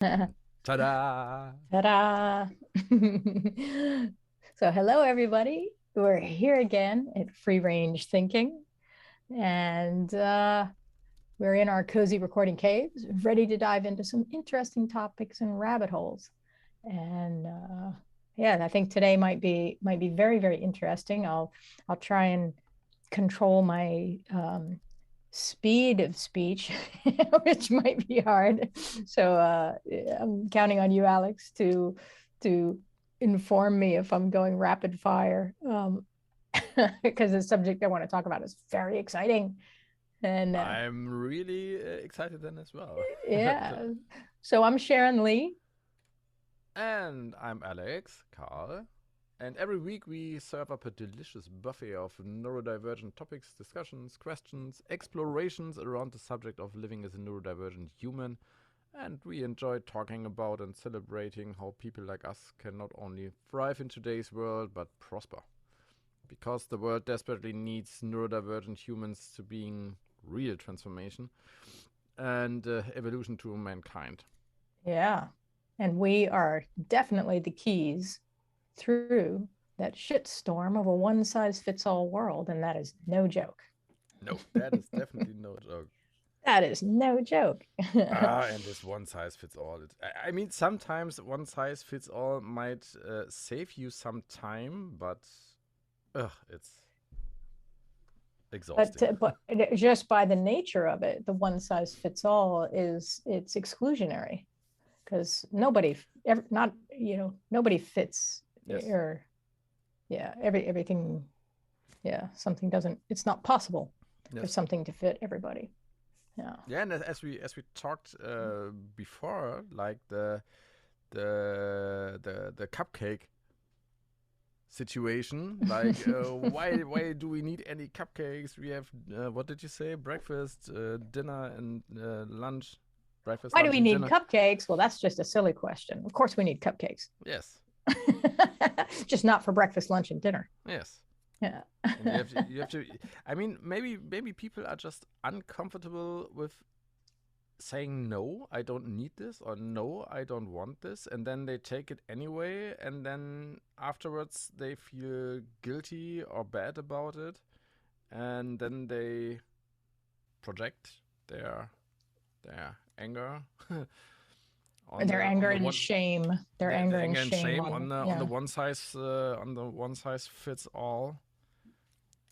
Ta-da! Ta-da! So hello, everybody. We're here again at Free Range Thinking, and we're in our cozy recording caves, ready to dive into some interesting topics and rabbit holes. And yeah, I think today might be very, very interesting. I'll try and control my speed of speech, which might be hard. So I'm counting on you, Alex, to inform me if I'm going rapid fire, because the subject I want to talk about is very exciting. And I'm really excited then as well. yeah, so I'm Sharon Lee. And I'm Alex, Carl. And every week we serve up a delicious buffet of neurodivergent topics, discussions, questions, explorations around the subject of living as a neurodivergent human. And we enjoy talking about and celebrating how people like us can not only thrive in today's world but prosper. Because the world desperately needs neurodivergent humans to being real transformation and evolution to mankind. Yeah, and we are definitely the keys through that shitstorm of a one size fits all world, and that is no joke. No, that is definitely no joke. That is no joke. And this one size fits all. I mean, sometimes one size fits all might save you some time, but it's exhausting. But just by the nature of it, the one size fits all it's exclusionary because nobody fits Yes. or yeah everything yeah something doesn't it's not possible for Yes. something to fit everybody. Yeah. Yeah, and as we talked before, like the cupcake situation, like why do we need any cupcakes? We have what did you say? Breakfast, dinner, and lunch. Breakfast, Why do lunch, we and need dinner. cupcakes? Well, that's just a silly question. Of course we need cupcakes. Yes. Just not for breakfast, lunch, and dinner. Yes. Yeah. And you have to. I mean, maybe people are just uncomfortable with saying no, I don't need this, or no, I don't want this, and then they take it anyway, and then afterwards they feel guilty or bad about it, and then they project their anger on Their the anger on the and one shame. Their the anger and anger and shame shame on on the yeah. one size fits all,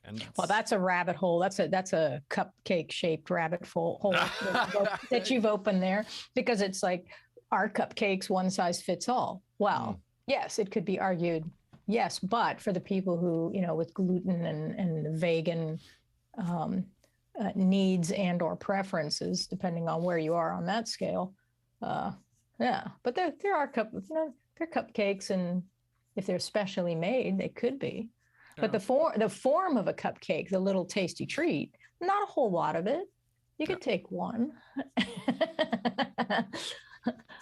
and Well, that's a rabbit hole. That's a cupcake shaped rabbit hole that you've opened there because it's like our cupcakes one size fits all. Mm, Well, yes, it could be argued. Yes, but for the people who with gluten and vegan um, needs and or preferences, depending on where you are on that scale, uh, yeah. But there are they're cupcakes, and if they're specially made, they could be. But yeah, the form of a cupcake, the little tasty treat, not a whole lot of it. You yeah. could take one.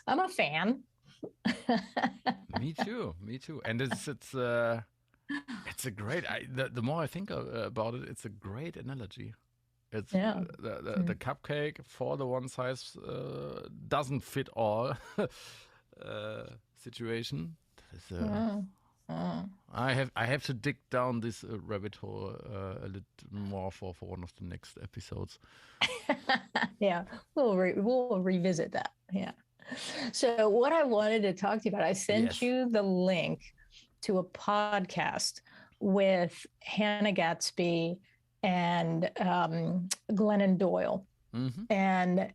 I'm a fan. Me too. Me too. And it's a great. The more I think about it, it's a great analogy. It's Yeah. the cupcake for the one size doesn't fit all situation. That is, Yeah. Yeah. I have to dig down this rabbit hole a little more for one of the next episodes. Yeah, we'll revisit that. Yeah. So what I wanted to talk to you about, I sent Yes. you the link to a podcast with Hannah Gadsby and Glennon Doyle, Mm-hmm. and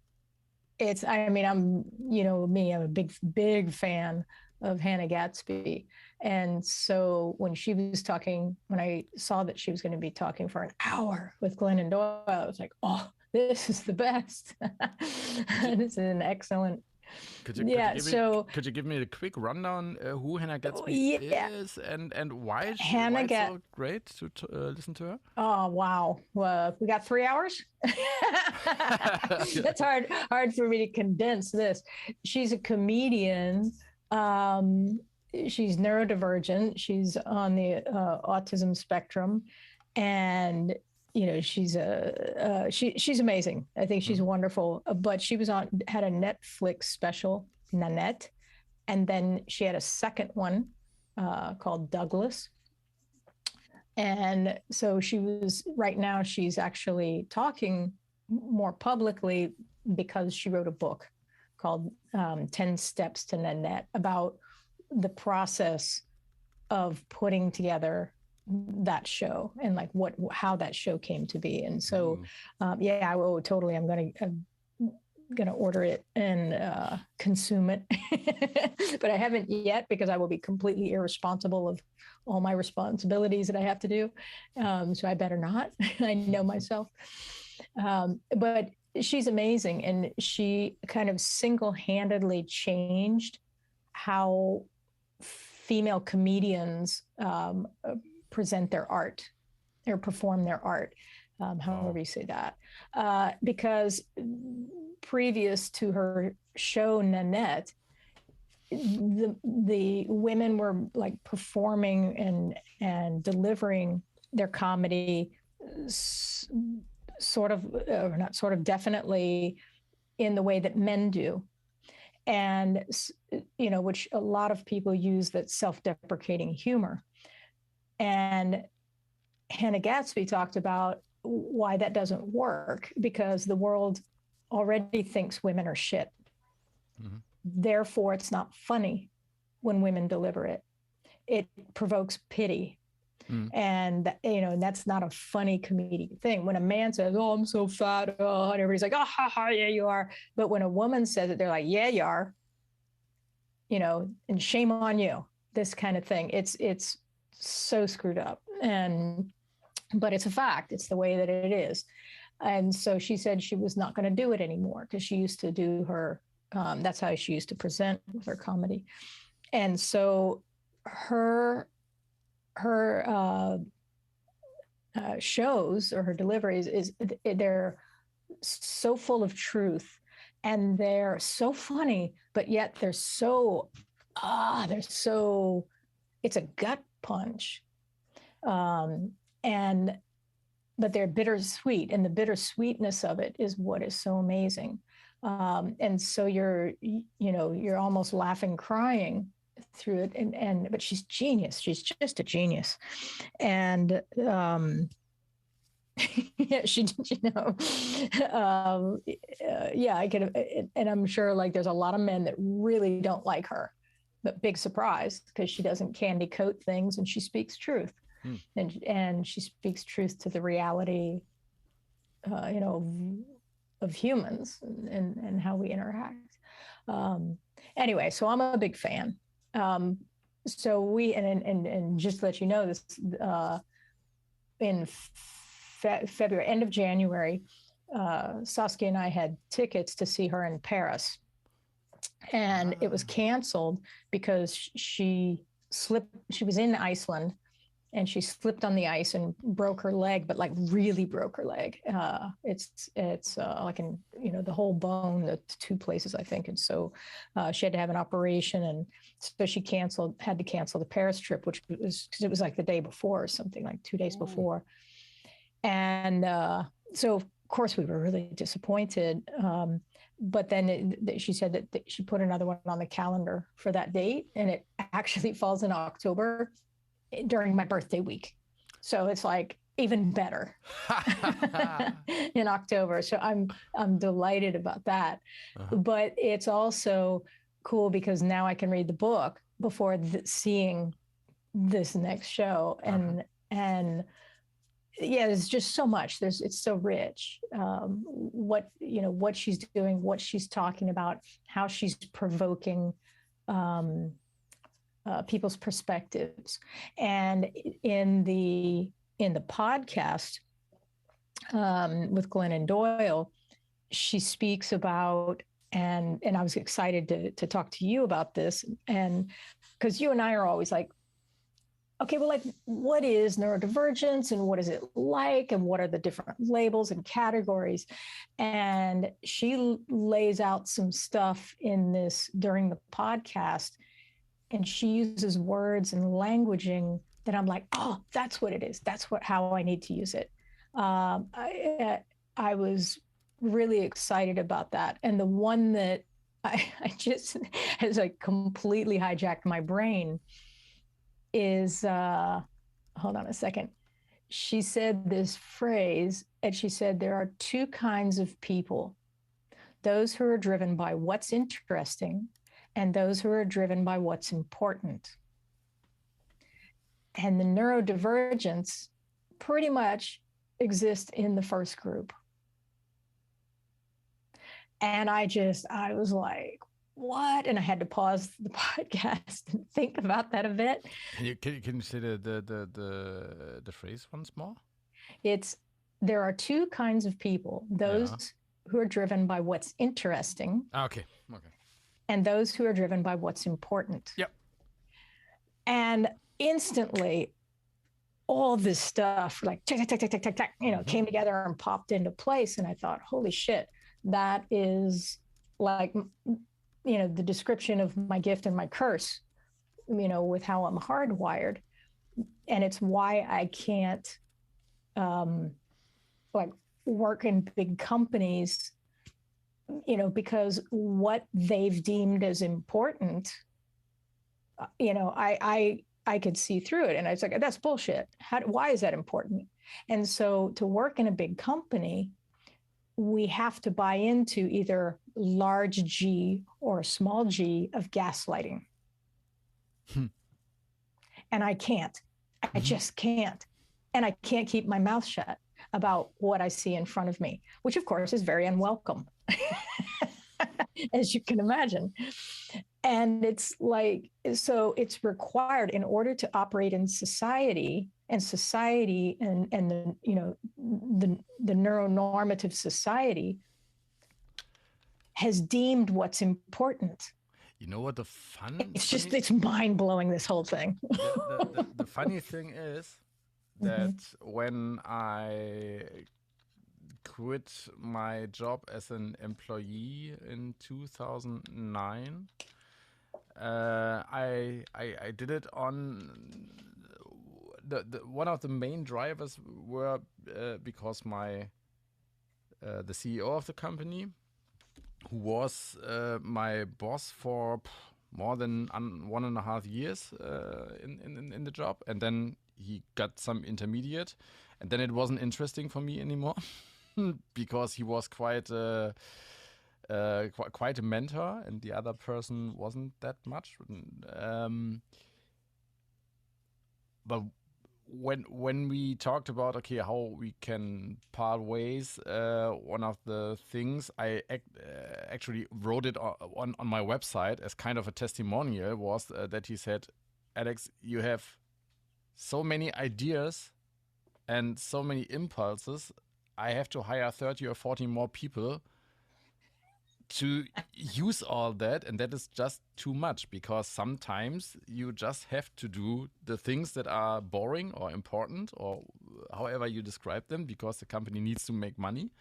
I mean, I'm a big fan of Hannah Gadsby. And so when I saw that she was going to be talking for an hour with Glennon Doyle, I was like, oh, this is the best. Could you This is an excellent. could you Yeah. give me So, could you give me a quick rundown who Hannah Gadsby yeah, is and why Hannah it's Gat. so great to listen to her? Oh, wow. Well, we got 3 hours. That's hard for me to condense this. She's a comedian. Um, she's neurodivergent. She's on the autism spectrum, and she's amazing. I think she's Mhm. wonderful. But she had a Netflix special Nanette. And then she had a second one called Douglas. And so right now she's actually talking more publicly because she wrote a book called 10 Steps to Nanette about the process of putting together that show and like how that show came to be. And so, totally. I'm going to order it and consume it, but I haven't yet because I will be completely irresponsible of all my responsibilities that I have to do. So I better not. I know myself. But she's amazing. And she kind of single-handedly changed how female comedians present their art or perform their art, however you say that. Because previous to her show, Nanette, the women were like performing and delivering their comedy definitely in the way that men do. And, which a lot of people use that self-deprecating humor. And Hanna Gadsby talked about why that doesn't work, because the world already thinks women are shit. Mm-hmm. Therefore, it's not funny when women deliver it. It provokes pity. And, that's not a funny comedic thing. When a man says, oh, I'm so fat, and everybody's like, oh, ha, ha, yeah, you are. But when a woman says it, they're like, yeah, you are, and shame on you, this kind of thing. It's so screwed up. But it's a fact. It's the way that it is. And so she said she was not going to do it anymore because she used to do her, that's how she used to present with her comedy. And so her shows or her deliveries they're so full of truth and they're so funny, but yet it's a gut punch. But they're bittersweet, and the bittersweetness of it is what is so amazing. And so you're almost laughing, crying through it. But she's genius. She's just a genius. And she did, I could, and I'm sure like there's a lot of men that really don't like her, but big surprise because she doesn't candy coat things and she speaks truth. And she speaks truth to the reality, of humans and how we interact. Anyway, so I'm a big fan. So we and just to let you know this, in February, end of January, Saskia and I had tickets to see her in Paris, and it was canceled because she was in Iceland. And she slipped on the ice and broke her leg, but like really broke her leg. It's like in, the whole bone, the two places, I think. And so she had to have an operation. And so she had to cancel the Paris trip, which was because it was like the day before or something, like 2 days before. And so, of course, we were really disappointed. But then she said that she put another one on the calendar for that date. And it actually falls in October, during my birthday week. So it's like even better in October. So I'm delighted about that. But it's also cool because now I can read the book before sheing this next show. And there's just so much. It's so rich. What she's doing, what she's talking about, how she's provoking people's perspectives. And in the podcast with Glennon and Doyle, she speaks about, and I was excited to talk to you about this, and because you and I are always like, okay, well, like, what is neurodivergence and what is it like and what are the different labels and categories? And she lays out some stuff in this during the podcast. And she uses words and languaging that I'm like, oh, that's what it is. That's how I need to use it. I was really excited about that. And the one that I just has like completely hijacked my brain is hold on a second. She said this phrase, and she said there are two kinds of people: those who are driven by what's interesting and those who are driven by what's important. And the neurodivergence pretty much exists in the first group. And I was like, what? And I had to pause the podcast and think about that a bit. Can you say the phrase once more? There are two kinds of people: those who are driven by what's interesting. Okay. And those who are driven by what's important. Yep. And instantly, all this stuff like came together and popped into place. And I thought, holy shit, that is like, the description of my gift and my curse, with how I'm hardwired. And it's why I can't work in big companies, because what they've deemed as important, I could see through it. And I was like, that's bullshit. Why is that important? And so to work in a big company, we have to buy into either large G or small g of gaslighting. And I can't. I just can't. And I can't keep my mouth shut about what I see in front of me, which of course is very unwelcome, as you can imagine. And it's like, so it's required in order to operate in society, and the neuronormative society has deemed what's important. You know what the fun? It's mind blowing, this whole thing. The funny thing is that when I quit my job as an employee in 2009, I did it on one of the main drivers were because the CEO of the company, who was my boss for more than 1.5 years in the job, and then he got some intermediate, and then it wasn't interesting for me anymore because he was quite a mentor, and the other person wasn't that much. But when we talked about how we can part ways, one of the things I actually wrote it on my website as kind of a testimonial was that he said, Alex, you have so many ideas and so many impulses. I have to hire 30 or 40 more people to use all that, and that is just too much, because sometimes you just have to do the things that are boring or important, or however you describe them, because the company needs to make money.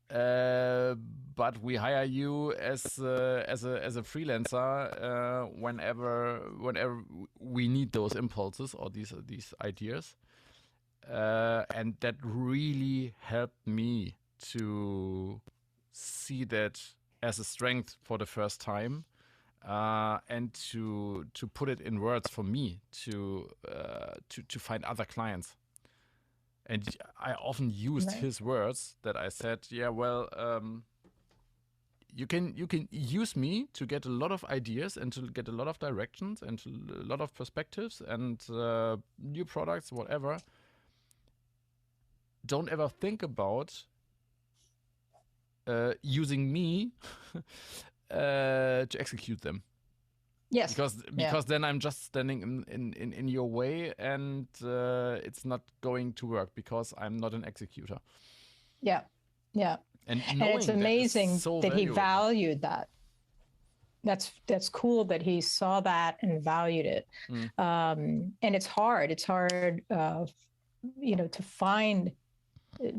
But we hire you as a freelancer whenever we need those impulses or these ideas, and that really helped me to see that as a strength for the first time, and to put it in words for me to find other clients. And I often used his words that I said, you can use me to get a lot of ideas and to get a lot of directions and a lot of perspectives and new products, whatever. Don't ever think about using me to execute them. Yes. Because then I'm just standing in your way, and it's not going to work because I'm not an executor. Yeah. And it's amazing that he valued that. That's cool that he saw that and valued it. And it's hard. It's hard, to find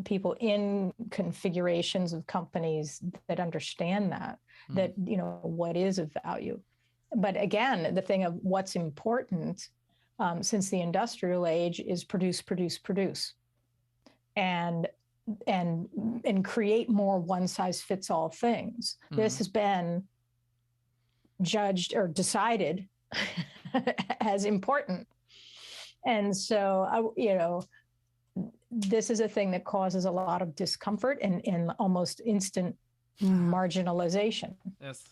people in configurations of companies that understand that what is of value. But again, the thing of what's important since the industrial age is produce. And and create more one-size-fits-all things. This has been judged or decided as important. And so, this is a thing that causes a lot of discomfort and almost instant marginalization. Yes.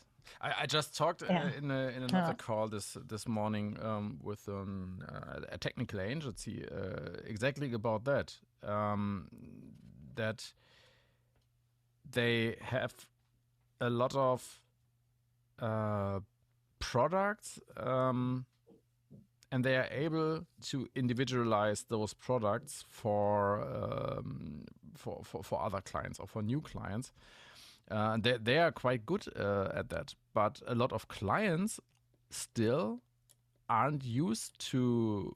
I just talked in another call this morning with a technical agency exactly about that. That they have a lot of products, and they are able to individualize those products for other clients or for new clients. They are quite good at that, but a lot of clients still aren't used to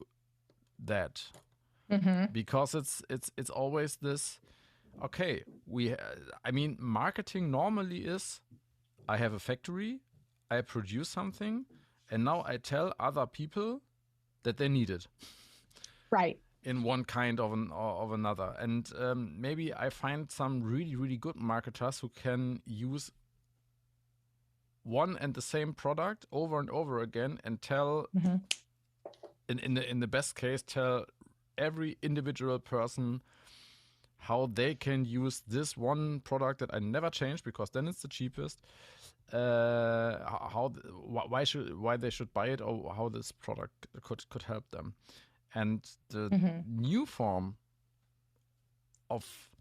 that because it's always this. Okay, marketing normally is I have a factory, I produce something, and now I tell other people that they need it. Right. In one kind of another. And maybe I find some really, really good marketers who can use one and the same product over and over again and tell, in the best case, tell every individual person how they can use this one product that I never change because then it's the cheapest. Why they should buy it or how this product could help them. And the new form of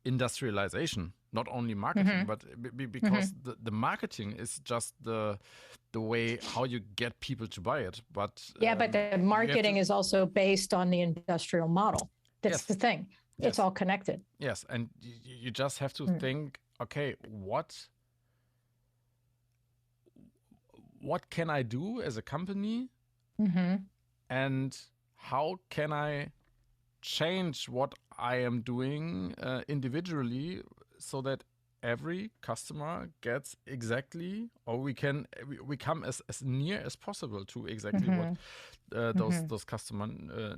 industrialization, not only marketing, but because the marketing is just the way how you get people to buy it. But but the marketing is also based on the industrial model. That's the thing. Yes. It's all connected. Yes, and you just have to think, okay, what can I do as a company? And how can I change what I am doing individually so that every customer gets exactly, or we come as near as possible to exactly what those customer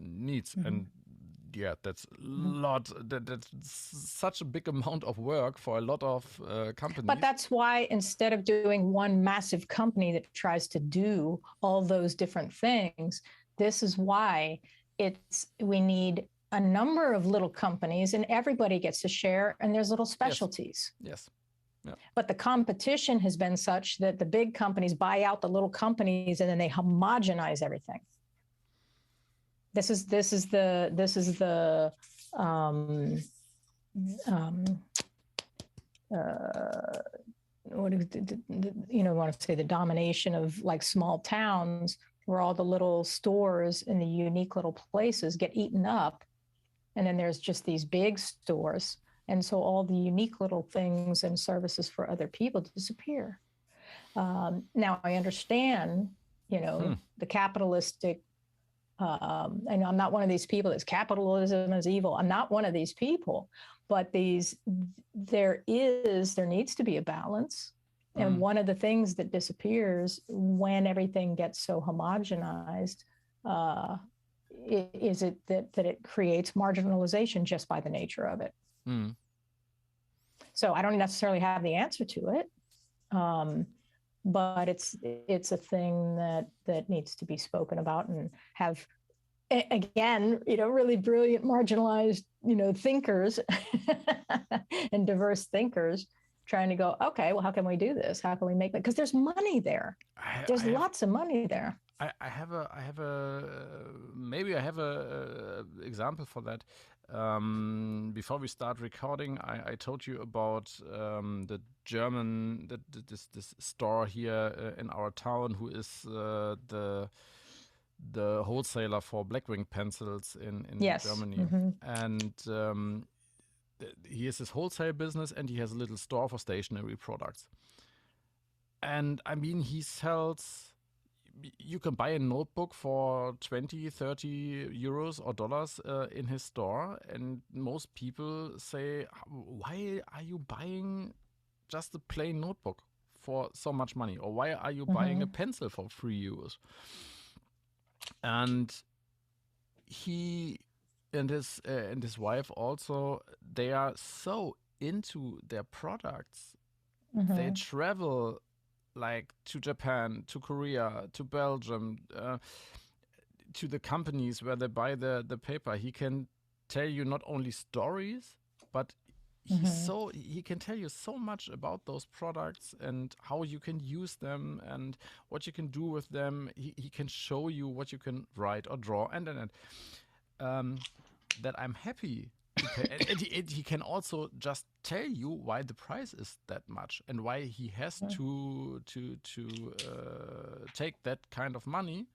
needs. And that's that's such a big amount of work for a lot of companies. But that's why instead of doing one massive company that tries to do all those different things, this is why we need a number of little companies and everybody gets to share and there's little specialties. Yes. Yeah. But the competition has been such that the big companies buy out the little companies and then they homogenize everything. This is the what is want to say the domination of like small towns where all the little stores in the unique little places get eaten up. And then there's just these big stores. And so all the unique little things and services for other people disappear. Now I understand, the capitalistic, and I'm not one of these people that's capitalism is evil. I'm not one of these people, but there needs to be a balance. And one of the things that disappears when everything gets so homogenized is that it creates marginalization just by the nature of it. So I don't necessarily have the answer to it, but it's a thing that needs to be spoken about and have, again, really brilliant marginalized, thinkers and diverse thinkers trying to go, okay, well, how can we do this? How can we make that? Because there's money there. There's lots of money there. I have a example for that. Before we start recording, I told you about the German this store here in our town who is the wholesaler for Blackwing pencils in Germany. And he has his wholesale business and he has a little store for stationery products. And he sells. You can buy a notebook for 20, 30 euros or dollars in his store. And most people say, why are you buying just a plain notebook for so much money? Or why are you buying a pencil for 3 euros? And he and his wife also, they are so into their products. They travel like to Japan, to Korea, to Belgium, to the companies where they buy the paper. He can tell you not only stories, but he can tell you so much about those products and how you can use them and what you can do with them. He can show you what you can write or draw, and that I'm happy to pay. And he can also just tell you why the price is that much and why he has to take that kind of money.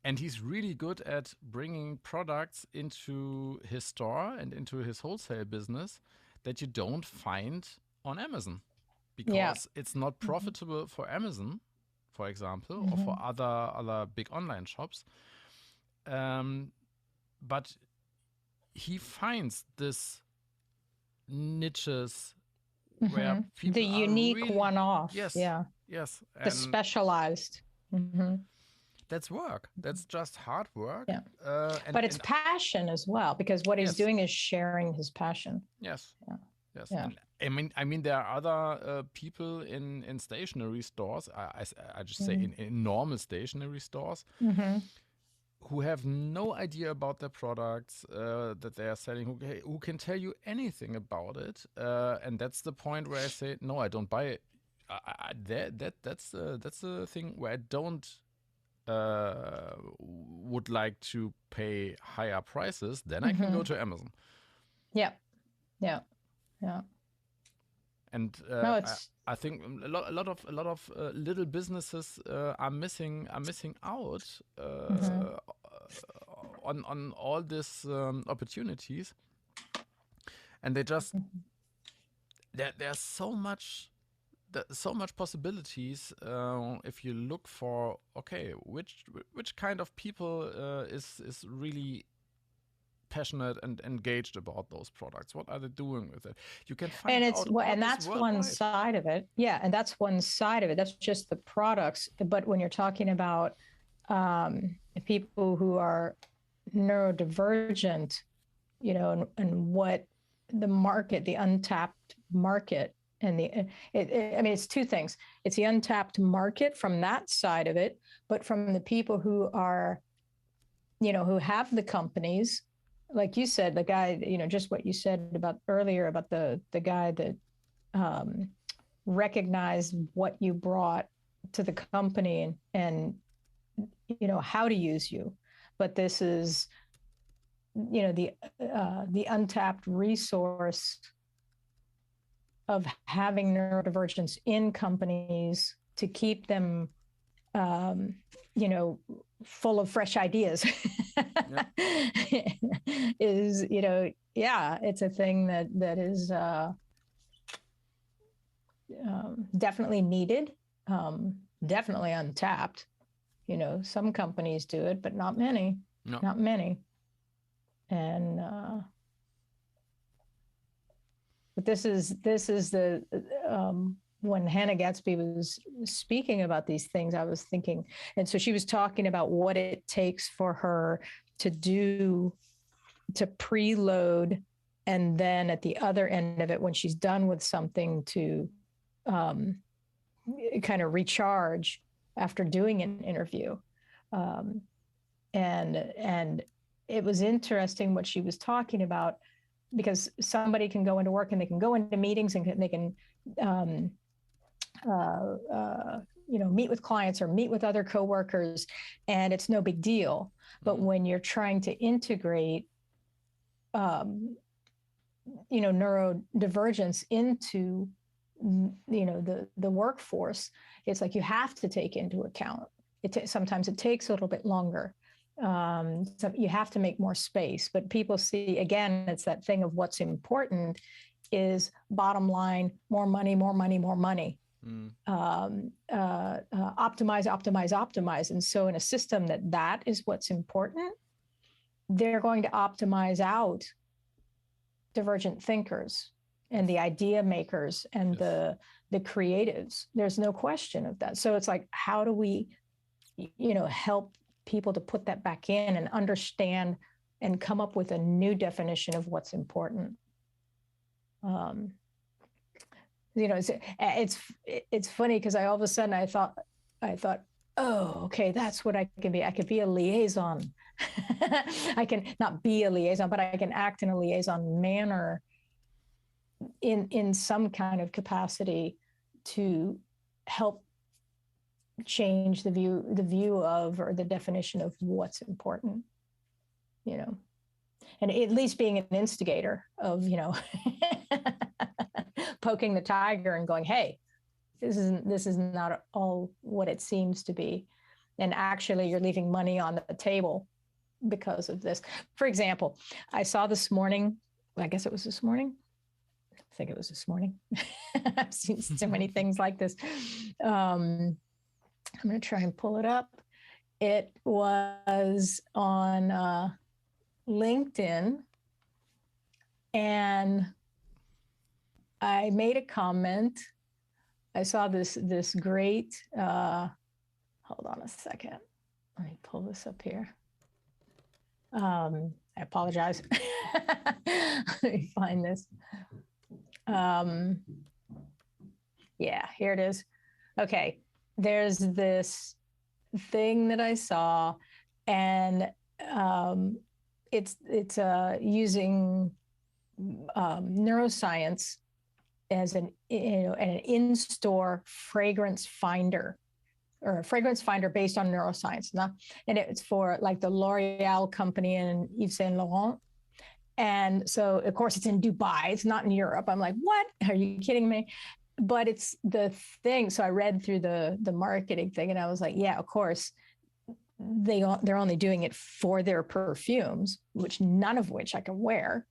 And he's really good at bringing products into his store and into his wholesale business that you don't find on Amazon, because it's not profitable for Amazon, for example, or for other big online shops. But he finds this niches where people the unique really, one-off. Yes. The specialized. That's work. That's just hard work. Yeah. But it's passion as well, because what he's doing is sharing his passion. Yes. Yes. Yeah. And I mean, there are other people in stationery stores. I just say in normal stationery stores who have no idea about their products that they are selling, who can tell you anything about it. And that's the point where I say, no, I don't buy it. That's the thing where I don't would like to pay higher prices. Then I can go to Amazon. Yeah. And I think a lot of little businesses are missing out on all these opportunities, and they just there's so much possibilities if you look for which kind of people is really passionate and engaged about those products. What are they doing with it? You can find and that's one side of it. Yeah, and that's one side of it. That's just the products. But when you're talking about people who are neurodivergent, and what the market, the untapped market, and it's two things. It's the untapped market from that side of it, but from the people who are, who have the companies. Like you said, the guy, just what you said about earlier about the guy that recognized what you brought to the company and how to use you. But this is, the untapped resource of having neurodivergence in companies to keep them, full of fresh ideas. Is, it's a thing that is definitely needed, definitely untapped. Some companies do it, but not many. No. Not many. And but this is the when Hanna Gadsby was speaking about these things, I was thinking, and so she was talking about what it takes for her to preload, and then at the other end of it, when she's done with something, to kind of recharge after doing an interview. And it was interesting what she was talking about, because somebody can go into work and they can go into meetings and they can meet with clients or meet with other coworkers, and it's no big deal. But when you're trying to integrate, neurodivergence into, the workforce, it's like you have to take into account. Sometimes it takes a little bit longer. So you have to make more space. But people see, again, it's that thing of what's important is bottom line, more money, more money, more money. Optimize. And so in a system that is what's important, they're going to optimize out divergent thinkers and the idea makers and the creatives. There's no question of that. So it's like, how do we, help people to put that back in and understand and come up with a new definition of what's important. It's funny because all of a sudden I thought, oh, okay, that's what I can be. I could be a liaison. I can not be a liaison, but I can act in a liaison manner in some kind of capacity to help change the view of, or the definition of what's important, and at least being an instigator of, poking the tiger and going, hey, this is not all what it seems to be. And actually you're leaving money on the table because of this. For example, I saw this morning, I guess it was this morning. I think it was this morning. I've seen so many things like this. I'm going to try and pull it up. It was on LinkedIn, and I made a comment. I saw this great, hold on a second. Let me pull this up here. I apologize. Let me find this. Yeah, here it is. Okay, there's this thing that I saw, and it's using neuroscience as an in-store fragrance finder, or a fragrance finder based on neuroscience. And it's for like the L'Oreal company and Yves Saint Laurent. And so, of course, it's in Dubai. It's not in Europe. I'm like, what? Are you kidding me? But it's the thing. So I read through the marketing thing, and I was like, yeah, of course, they're only doing it for their perfumes, none of which I can wear,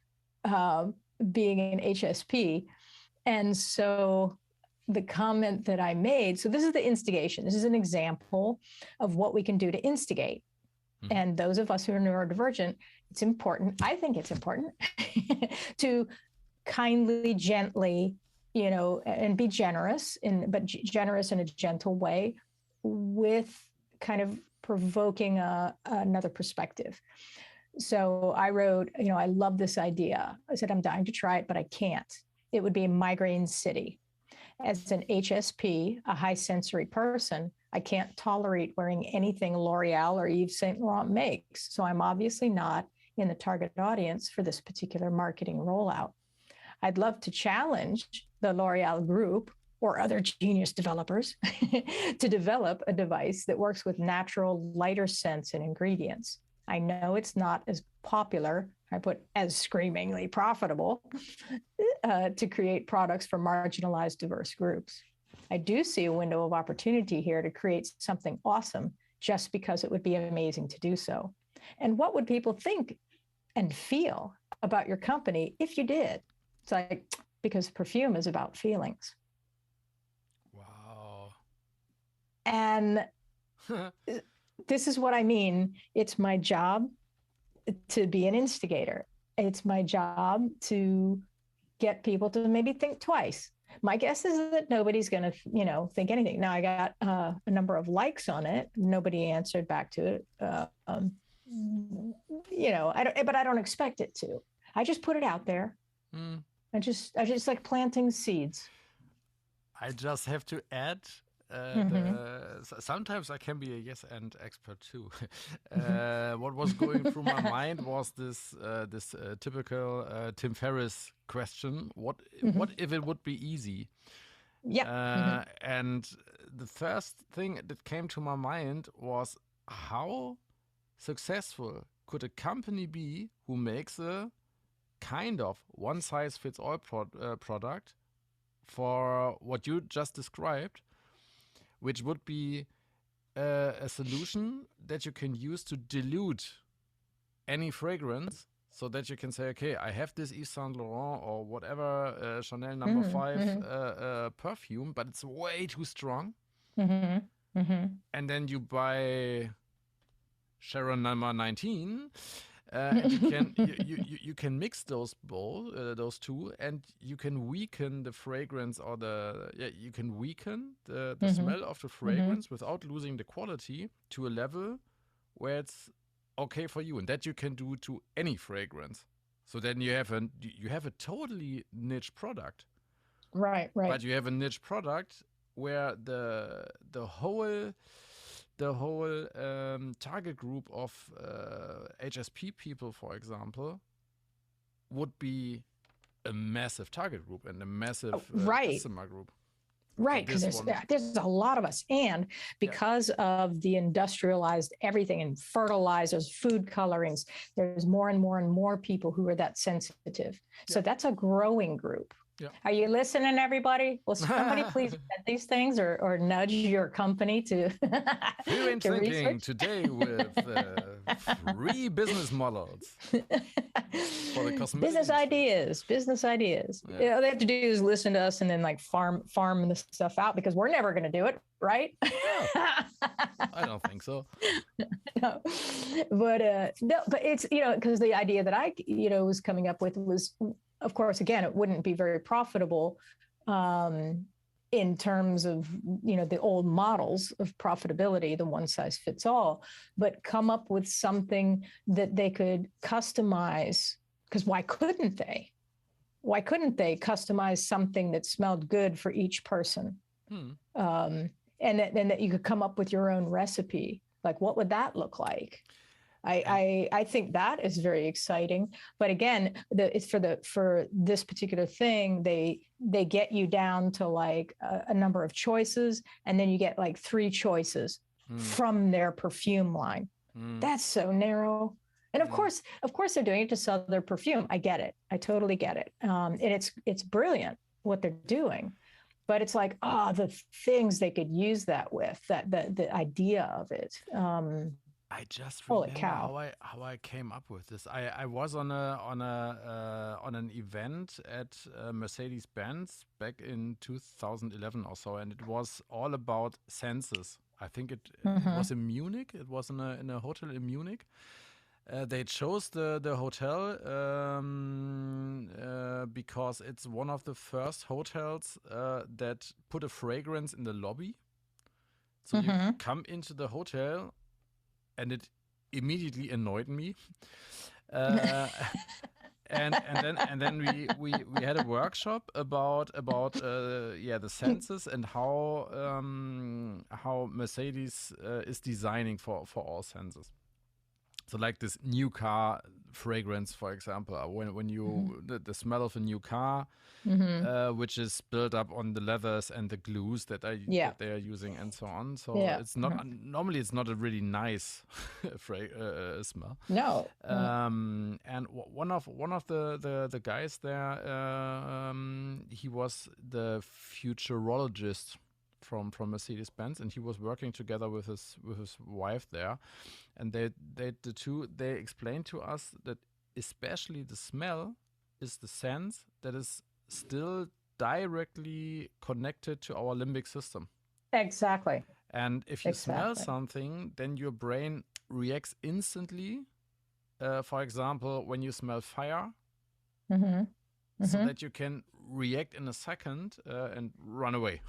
being an HSP. And so the comment that I made, so this is the instigation. This is an example of what we can do to instigate. Mm-hmm. And those of us who are neurodivergent, it's important, I think it's important, to kindly, gently, and be generous, but generous in a gentle way, with kind of provoking another perspective. So I wrote, I love this idea. I said, I'm dying to try it, but I can't. It would be a migraine city. As an HSP, a high sensory person, I can't tolerate wearing anything L'Oreal or Yves Saint Laurent makes. So I'm obviously not in the target audience for this particular marketing rollout. I'd love to challenge the L'Oreal group or other genius developers to develop a device that works with natural, lighter scents and ingredients. I know it's not as popular, I put as screamingly profitable, to create products for marginalized, diverse groups. I do see a window of opportunity here to create something awesome, just because it would be amazing to do so. And what would people think and feel about your company if you did? It's like, because perfume is about feelings. Wow. And this is what I mean. It's my job to be an instigator. It's my job to get people to maybe think twice. My guess is that nobody's going to, think anything. Now, I got a number of likes on it. Nobody answered back to it. But I don't expect it to. I just put it out there. Mm. I just like planting seeds. I just have to add, sometimes I can be a yes and expert too. What was going through my mind was this typical Tim Ferriss question: What if it would be easy? Yeah. And the first thing that came to my mind was, how successful could a company be who makes a kind of one-size-fits-all product for what you just described, which would be a solution that you can use to dilute any fragrance, so that you can say, okay, I have this Yves Saint Laurent or whatever Chanel No. 5 perfume, but it's way too strong. And then you buy Sharon No. 19, and you can mix those two, and you can weaken the fragrance, or you can weaken the smell of the fragrance without losing the quality to a level where it's okay for you, and that you can do to any fragrance. So then you have a totally niche product. Right. But you have a niche product where the whole target group of HSP people, for example, would be a massive target group and a massive customer group. Right, because there's a lot of us. And because of the industrialized everything and fertilizers, food colorings, there's more and more and more people who are that sensitive. So that's a growing group. Yeah. Are you listening, everybody? Will somebody please get these things or nudge your company to Free-range thinking research? Today with 3 business models for the cosmetic business ideas. Yeah. All they have to do is listen to us and then like farm the stuff out, because we're never going to do it, right? I don't think so. No, but it's, because the idea that I was coming up with was, of course, again, it wouldn't be very profitable in terms of, the old models of profitability, the one size fits all, but come up with something that they could customize. Because why couldn't they? Why couldn't they customize something that smelled good for each person? And that you could come up with your own recipe. Like, what would that look like? I think that is very exciting. But again, it's for this particular thing, they get you down to like a number of choices, and then you get like 3 choices from their perfume line. That's so narrow. And of course they're doing it to sell their perfume. I get it. I totally get it. And it's brilliant what they're doing. But it's like, the things they could use that with, the idea of it. I just remember how I came up with this. I was on an event at Mercedes-Benz back in 2011 or so, and it was all about senses. I think it was in Munich. It was in a hotel in Munich. They chose the hotel because it's one of the first hotels that put a fragrance in the lobby. So you come into the hotel, and it immediately annoyed me. And then we had a workshop about the senses and how Mercedes is designing for all senses. So like this new car fragrance, for example, when you the smell of a new car, which is built up on the leathers and the glues that they are using and so on. So it's not normally it's not a really nice smell. No. And one of the guys there, he was the futurologist from Mercedes-Benz, and he was working together with his wife there, and they explained to us that especially the smell is the sense that is still directly connected to our limbic system. Exactly. And if you smell something, then your brain reacts instantly. For example, when you smell fire, so that you can react in a second and run away.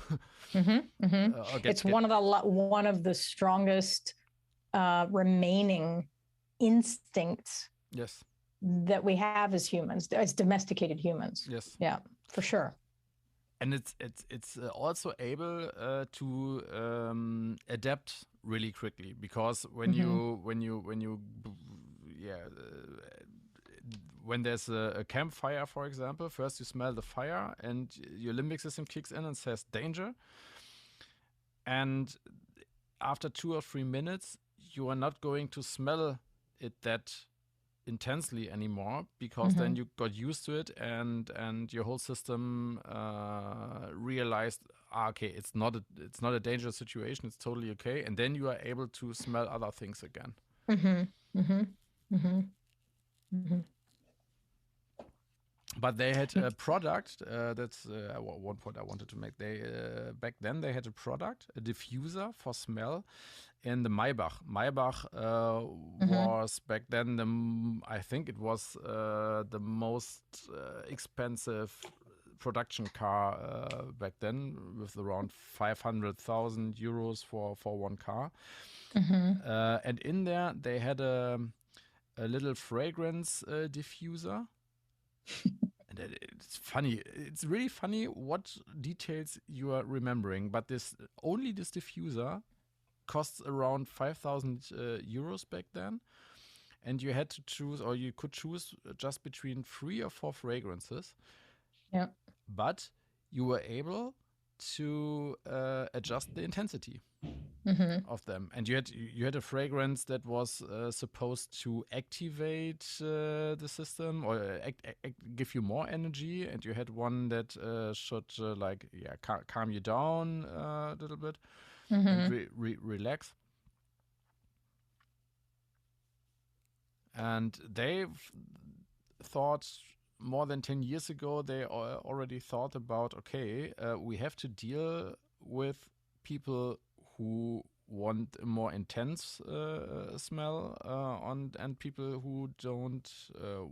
It's one of the strongest remaining instincts that we have as humans, as domesticated humans. Yes. Yeah, for sure. And it's also able to adapt really quickly, because when there's a campfire, for example, first you smell the fire and your limbic system kicks in and says danger. And after 2 or 3 minutes, you are not going to smell it that intensely anymore, because then you got used to it and your whole system realized, okay, it's not a dangerous situation, it's totally okay, and then you are able to smell other things again. But they had a product, that's one point I wanted to make. They back then they had a product, a diffuser for smell in the Maybach. Maybach was back then, I think it was the most expensive production car back then, with around 500,000 euros for one car. And in there they had a a little fragrance diffuser. And it's funny. It's really funny what details you are remembering. But this diffuser costs around 5,000 euros back then. And you had to choose, or you could choose just between 3 or 4 fragrances. Yeah. But you were able to adjust the intensity of them, and you had a fragrance that was supposed to activate the system or give you more energy, and you had one that should calm you down a little bit and relax. And they thought more than 10 years ago, they already thought about, okay, we have to deal with people who want a more intense smell and people who don't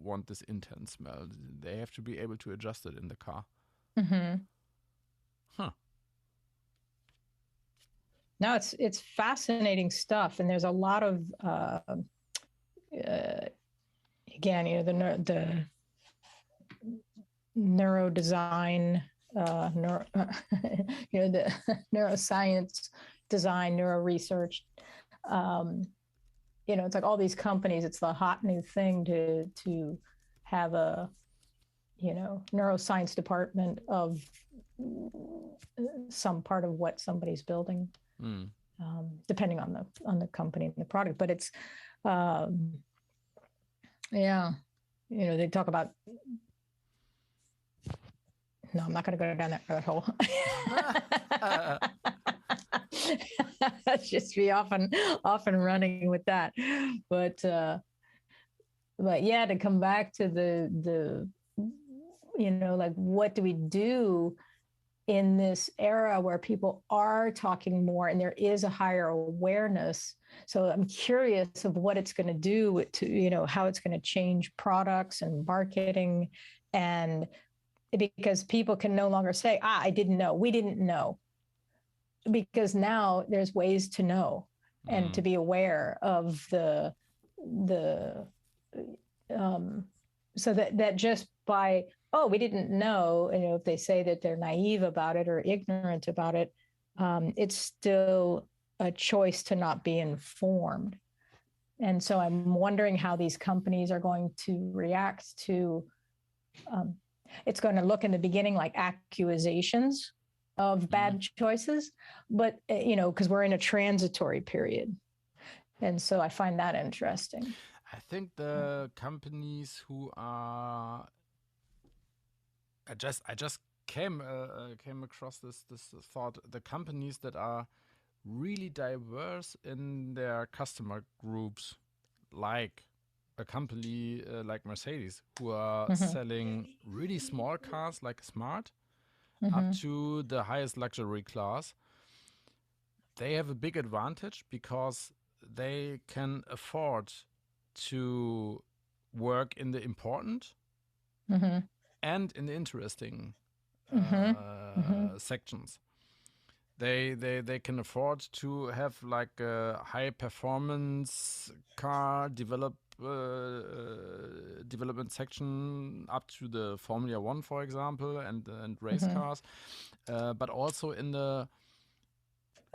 want this intense smell. They have to be able to adjust it in the car. Huh. No, it's fascinating stuff, and there's a lot of again, the neurodesign, the neuroscience, design, neuro research. It's like all these companies. It's the hot new thing to have a neuroscience department of some part of what somebody's building, depending on the company and the product. But it's they talk about. No, I'm not going to go down that rabbit hole. That's just be often running with that. But yeah, to come back to the like, what do we do in this era where people are talking more and there is a higher awareness? So I'm curious of what it's going to do to, how it's going to change products and marketing, and because people can no longer say, I didn't know, we didn't know, because now there's ways to know and to be aware of so that just by, we didn't know, if they say that they're naive about it or ignorant about it, it's still a choice to not be informed. And so I'm wondering how these companies are going to react to, it's going to look in the beginning like accusations of bad choices, but, because we're in a transitory period. And so I find that interesting. I think the companies who are, I just came across this thought, the companies that are really diverse in their customer groups, like a company like Mercedes, who are selling really small cars like Smart up to the highest luxury class. They have a big advantage because they can afford to work in the important and in the interesting sections. They can afford to have like a high performance car development section up to the Formula One, for example, and race cars, but also in the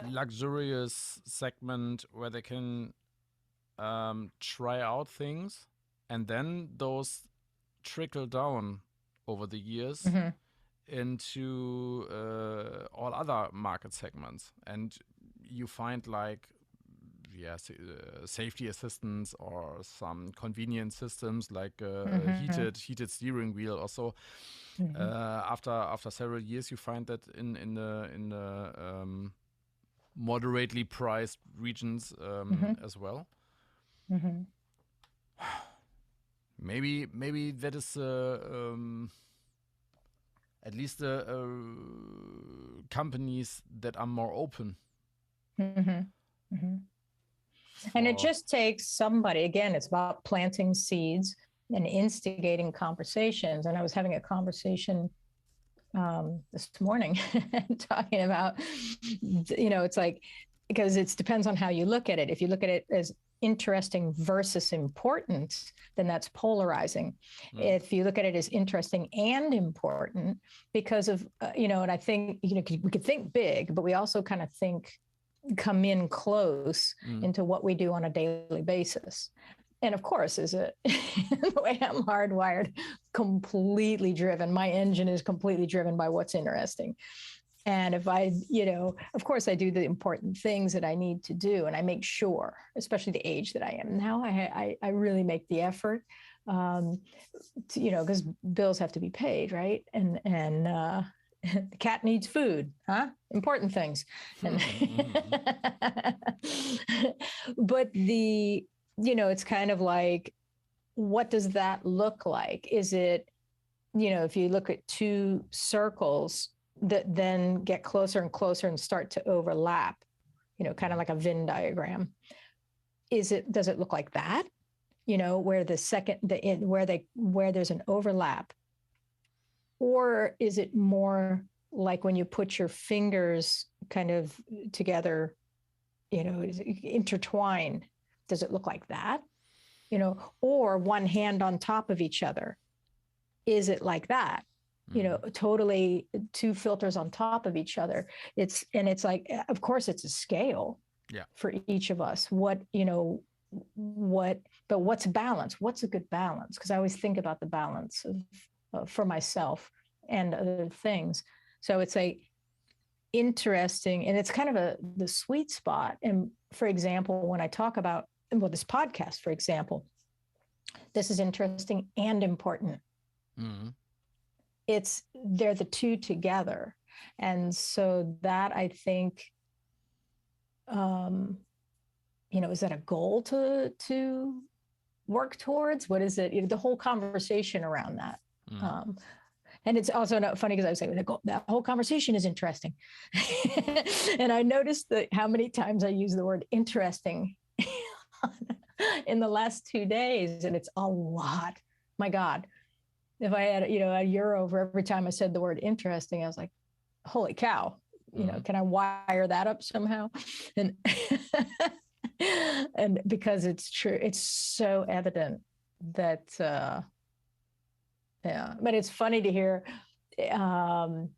luxurious segment where they can try out things, and then those trickle down over the years into all other market segments, and you find like safety assistance or some convenience systems like heated steering wheel or so. After several years, you find that in the moderately priced regions as well. Maybe that is at least companies that are more open. And it just takes somebody, again, it's about planting seeds and instigating conversations. And I was having a conversation this morning talking about, it's like, because it depends on how you look at it. If you look at it as interesting versus important, then that's polarizing. If you look at it as interesting and important because of, and I think, we could think big, but we also kind of come in close into what we do on a daily basis. And of course, the way I'm hardwired, completely driven. My engine is completely driven by what's interesting. And if I, of course, I do the important things that I need to do, and I make sure, especially the age that I am now, I really make the effort, because bills have to be paid, right? And the cat needs food, huh? Important things. And but it's kind of like, what does that look like? Is it, if you look at two circles that then get closer and closer and start to overlap, kind of like a Venn diagram. Does it look like that? Where where there's an overlap? Or is it more like when you put your fingers kind of together, intertwined? Does it look like that? Or one hand on top of each other? Is it like that? Totally two filters on top of each other. It's like, of course it's a scale for each of us. But what's balance? What's a good balance? Because I always think about the balance for myself and other things. So it's like interesting, and it's kind of the sweet spot. And for example, when I talk about, this podcast, for example, this is interesting and important. They're the two together. And so that, I think, is that a goal to work towards? What is it? The whole conversation around that. And it's also not funny because I was saying that whole conversation is interesting. And I noticed how many times I use the word interesting in the last 2 days. And it's a lot. My God. If I had, a euro for every time I said the word interesting, I was like, holy cow, can I wire that up somehow? And, and because it's true, it's so evident that, but it's funny to hear Hanna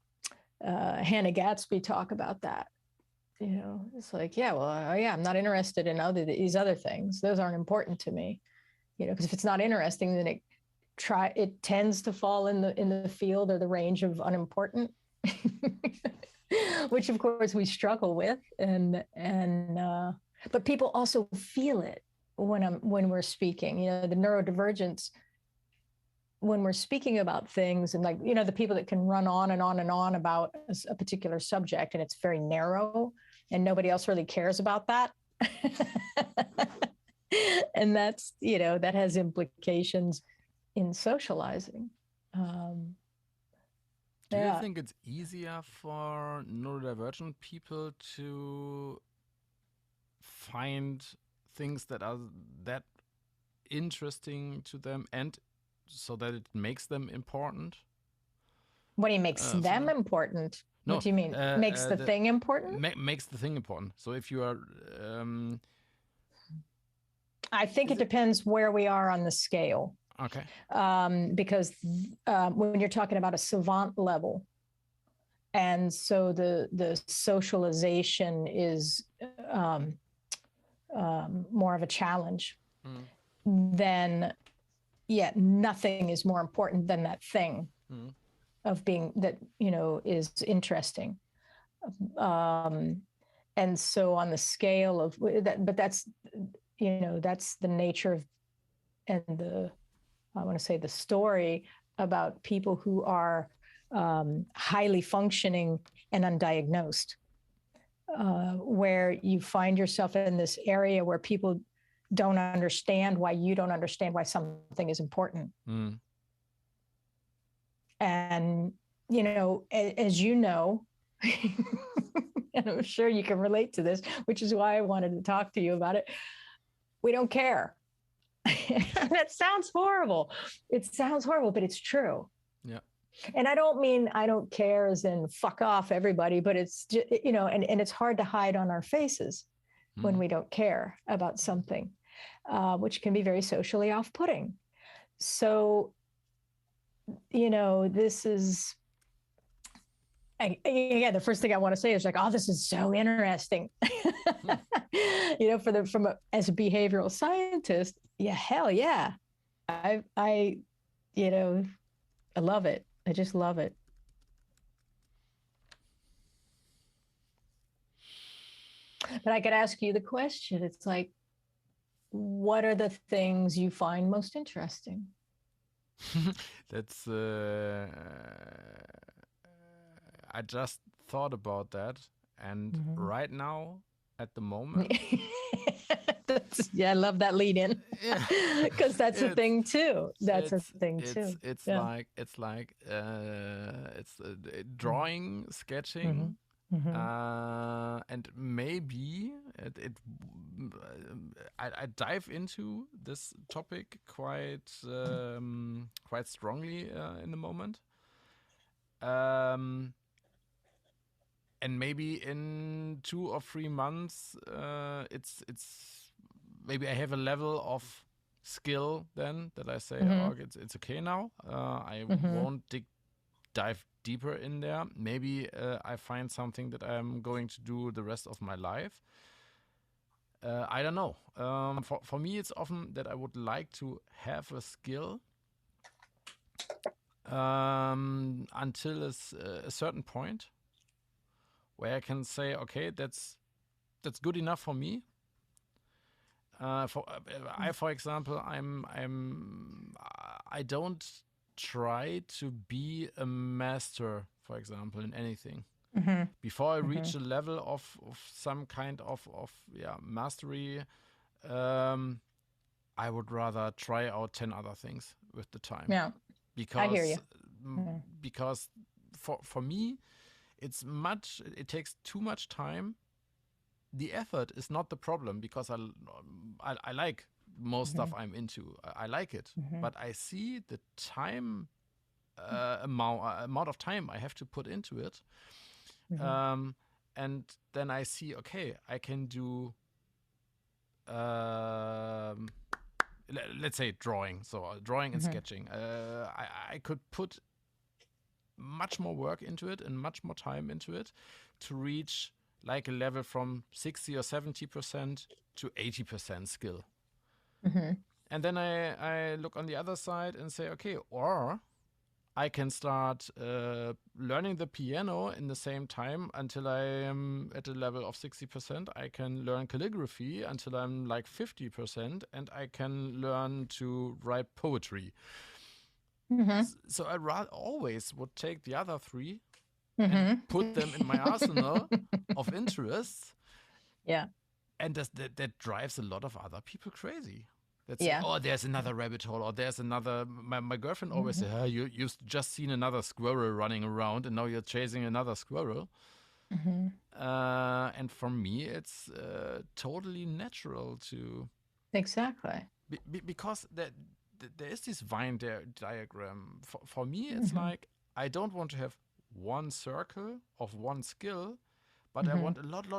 Gadsby talk about that. It's like, I'm not interested in these other things. Those aren't important to me, because if it's not interesting, then it tends to fall in the field or the range of unimportant, which of course we struggle with. But people also feel it when we're speaking, the neurodivergence, when we're speaking about things, and like, the people that can run on and on and on about a particular subject, and it's very narrow and nobody else really cares about that. And that's, that has implications in socializing. Do you think it's easier for neurodivergent people to find things that are that interesting to them, and so that it makes them important? What do you makes them important? No, what do you mean? Makes the thing important? Makes the thing important. So if you are... I think it depends where we are on the scale. Okay. Because when you're talking about a savant level, and so the socialization is more of a challenge, then nothing is more important than that thing of being that, is interesting. And so on the scale of that, but that's, that's the nature of, and I want to say the story about people who are highly functioning and undiagnosed, where you find yourself in this area where people don't understand why you don't understand why something is important. And, as you know, and I'm sure you can relate to this, which is why I wanted to talk to you about it. We don't care. That sounds horrible. It sounds horrible, but it's true. Yeah. And I don't mean I don't care as in fuck off everybody, but it's just, and it's hard to hide on our faces when we don't care about something. which can be very socially off-putting. So, this is, again, the first thing I want to say is like, oh, this is so interesting. As a behavioral scientist, yeah, hell yeah. I love it. I just love it. But I could ask you the question. It's like, what are the things you find most interesting? That's I just thought about that, and right now, at the moment, I love that lead in, because that's a thing too. That's a thing too. It's like drawing, sketching. And maybe I dive into this topic quite strongly in the moment, and maybe in 2 or 3 months, it's maybe I have a level of skill then that I say, oh, it's okay now. I won't dive deeper in there. Maybe I find something that I'm going to do the rest of my life. I don't know. For me, it's often that I would like to have a skill until a certain point where I can say, okay, that's good enough for me. For example, I don't try to be a master, for example, in anything. Before I reach a level of some kind of mastery, I would rather try out 10 other things with the time. Yeah, because I hear you. Because for me, it takes too much time. The effort is not the problem, because I like most stuff I'm into. I like it, but I see the time amount of time I have to put into it, and then I see, okay, I can do let's say drawing. So drawing and sketching. I could put much more work into it and much more time into it to reach like a level from 60 or 70% to 80% skill. And then I look on the other side and say, okay, or I can start learning the piano in the same time until I am at a level of 60%. I can learn calligraphy until I'm like 50%, and I can learn to write poetry. So I always would take the other 3 and put them in my arsenal of interests. Yeah. And that drives a lot of other people crazy. That's there's another rabbit hole, or there's another. My girlfriend always says, you've just seen another squirrel running around, and now you're chasing another squirrel. And for me, it's totally natural to. Exactly. Because there is this Venn diagram. For me, it's like, I don't want to have one circle of one skill, but I want a lots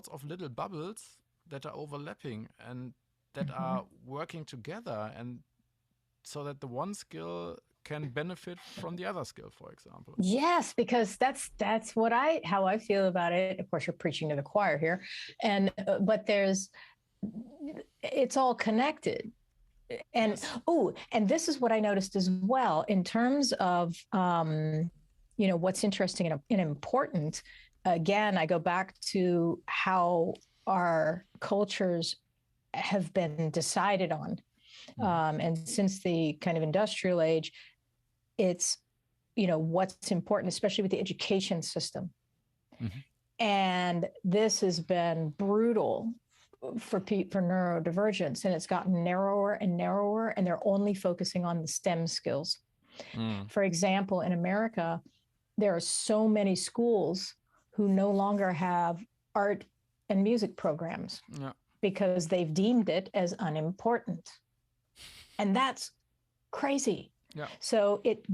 of little bubbles that are overlapping and that are working together, and so that the one skill can benefit from the other skill, for example. Yes, because that's how I feel about it. Of course, you're preaching to the choir here, but it's all connected. And and this is what I noticed as well in terms of what's interesting and important. Again, I go back to how our cultures have been decided on. And since the kind of industrial age, it's, what's important, especially with the education system. And this has been brutal for neurodivergence, and it's gotten narrower and narrower, and they're only focusing on the STEM skills. For example, in America, there are so many schools who no longer have art and music programs. Because they've deemed it as unimportant. And that's crazy. So it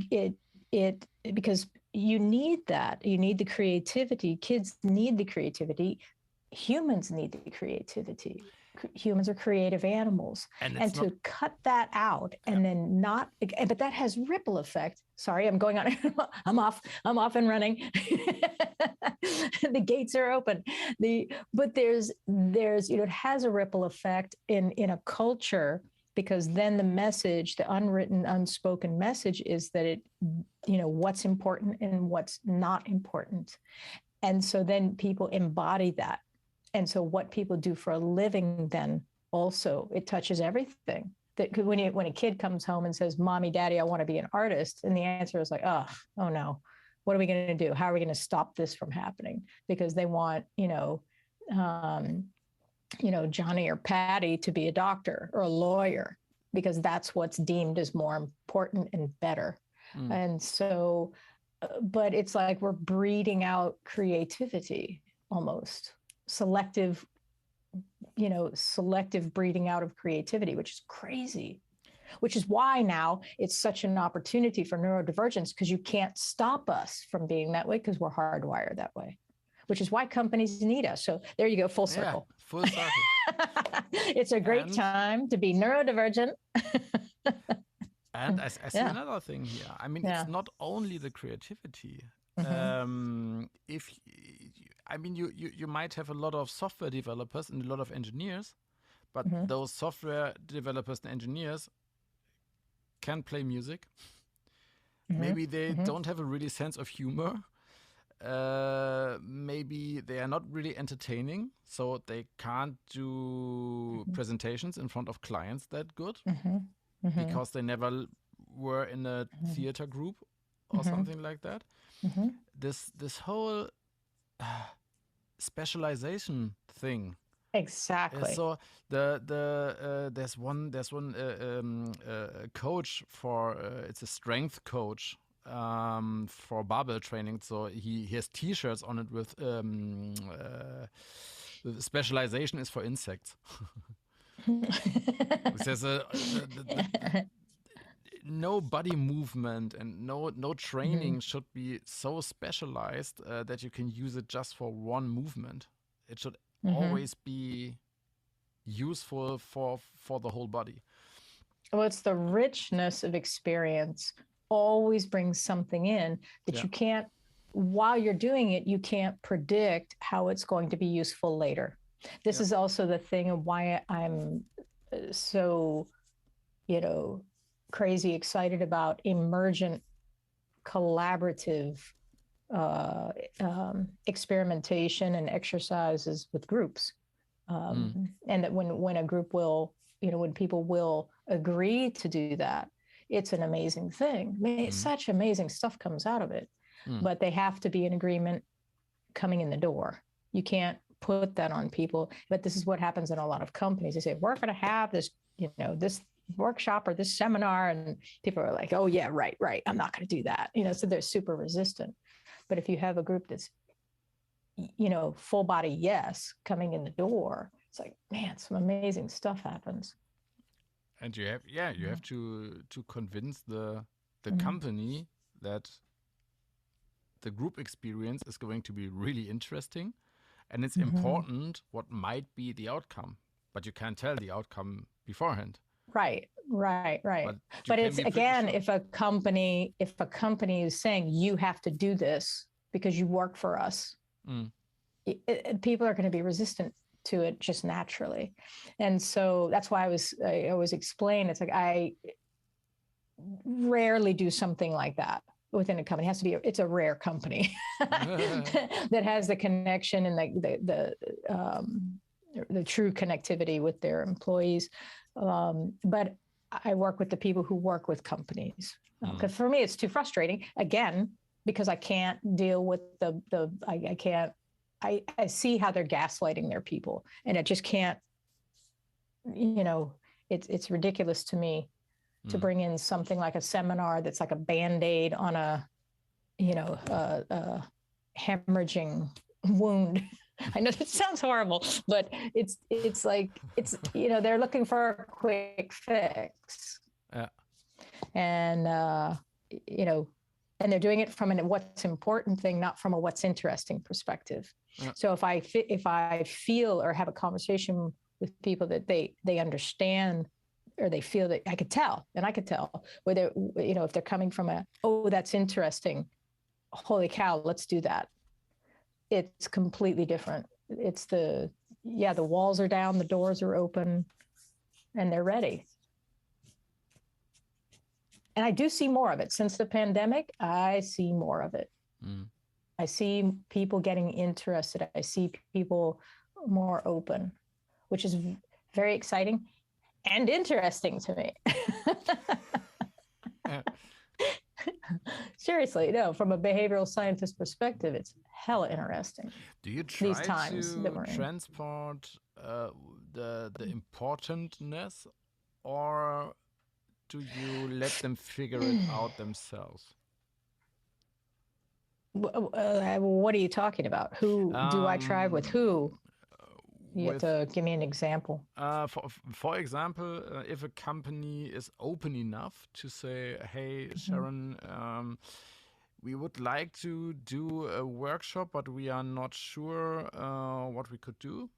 because you need that. You need the creativity. Kids need the creativity. humans need the creativity. Humans are creative animals. And to cut that out and then not, but that has ripple effect. Sorry, I'm going on. I'm off and running. The gates are open. But there's, it has a ripple effect in a culture, because then the message, the unwritten, unspoken message is that it, what's important and what's not important. And so then people embody that. And so what people do for a living, then also, it touches everything. That when a kid comes home and says, "Mommy, Daddy, I want to be an artist," and the answer is like, oh no, what are we going to do? How are we going to stop this from happening? Because they want, Johnny or Patty to be a doctor or a lawyer, because that's what's deemed as more important and better. And so, but it's like we're breeding out creativity almost. Selective breeding out of creativity, which is crazy, which is why now it's such an opportunity for neurodivergence, because you can't stop us from being that way, because we're hardwired that way, which is why companies need us. So there you go, full circle. Yeah, full circle. It's a great time to be neurodivergent. And I see another thing here. I mean, it's not only the creativity. You might have a lot of software developers and a lot of engineers, but those software developers and engineers can play music. Maybe they don't have a really sense of humor. Maybe they are not really entertaining, so they can't do presentations in front of clients that good, because they never were in a theater group or something like that. This whole specialization thing. Exactly. So there's one coach for it's a strength coach for barbell training. So he has T-shirts on it with specialization is for insects. It says no body movement and no training should be so specialized that you can use it just for one movement. It should always be useful for the whole body. Well, it's the richness of experience always brings something in that you can't, while you're doing it, you can't predict how it's going to be useful later. This is also the thing of why I'm so, crazy excited about emergent collaborative experimentation and exercises with groups. And that when a group will, when people will agree to do that, it's an amazing thing. I mean, such amazing stuff comes out of it, but they have to be in agreement coming in the door. You can't put that on people, but this is what happens in a lot of companies. They say, we're going to have this, this workshop or this seminar, and people are like, oh yeah, right, I'm not going to do that, so they're super resistant. But if you have a group that's full body yes coming in the door, it's like, man, some amazing stuff happens. And you have to convince the company that the group experience is going to be really interesting, and it's important what might be the outcome, but you can't tell the outcome beforehand. Right. But it's again, sure. if a company is saying you have to do this because you work for us, people are going to be resistant to it just naturally. And so that's why I always explain, it's like I rarely do something like that within a company. It has to be, it's a rare company that has the connection and the true connectivity with their employees. But I work with the people who work with companies. Because for me, it's too frustrating, again, because I can't deal with I see how they're gaslighting their people, and it just can't, it's ridiculous to me to bring in something like a seminar that's like a Band-Aid on a hemorrhaging wound. I know that sounds horrible, but it's like, they're looking for a quick fix. Yeah. And, And they're doing it from a what's important thing, not from a what's interesting perspective. Yeah. So if I feel or have a conversation with people that they understand, or they feel that I could tell whether, if they're coming from that's interesting, holy cow, let's do that. It's completely different. It's the walls are down, the doors are open, and they're ready. And I do see more of it. Since the pandemic, I see more of it. Mm. I see people getting interested. I see people more open, which is very exciting and interesting to me. Seriously, no, from a behavioral scientist perspective, it's hella interesting. Do you try to transport the importantness, or do you let them figure it out themselves? What are you talking about? Who do I try with who? You have to give me an example. For example, if a company is open enough to say, hey, Sharon, we would like to do a workshop, but we are not sure what we could do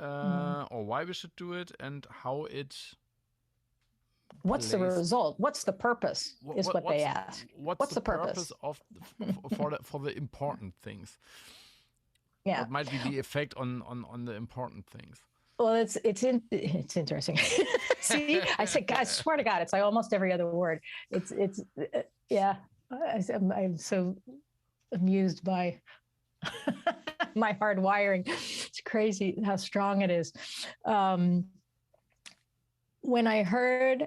or why we should do it and how it... What's the result? What's the purpose is what they ask. What's the purpose of for the important things? Yeah. What might be the effect on the important things? Well, it's interesting. See, I said, God, I swear to God, it's like almost every other word. Yeah. I'm so amused by my hard wiring. It's crazy how strong it is. When I heard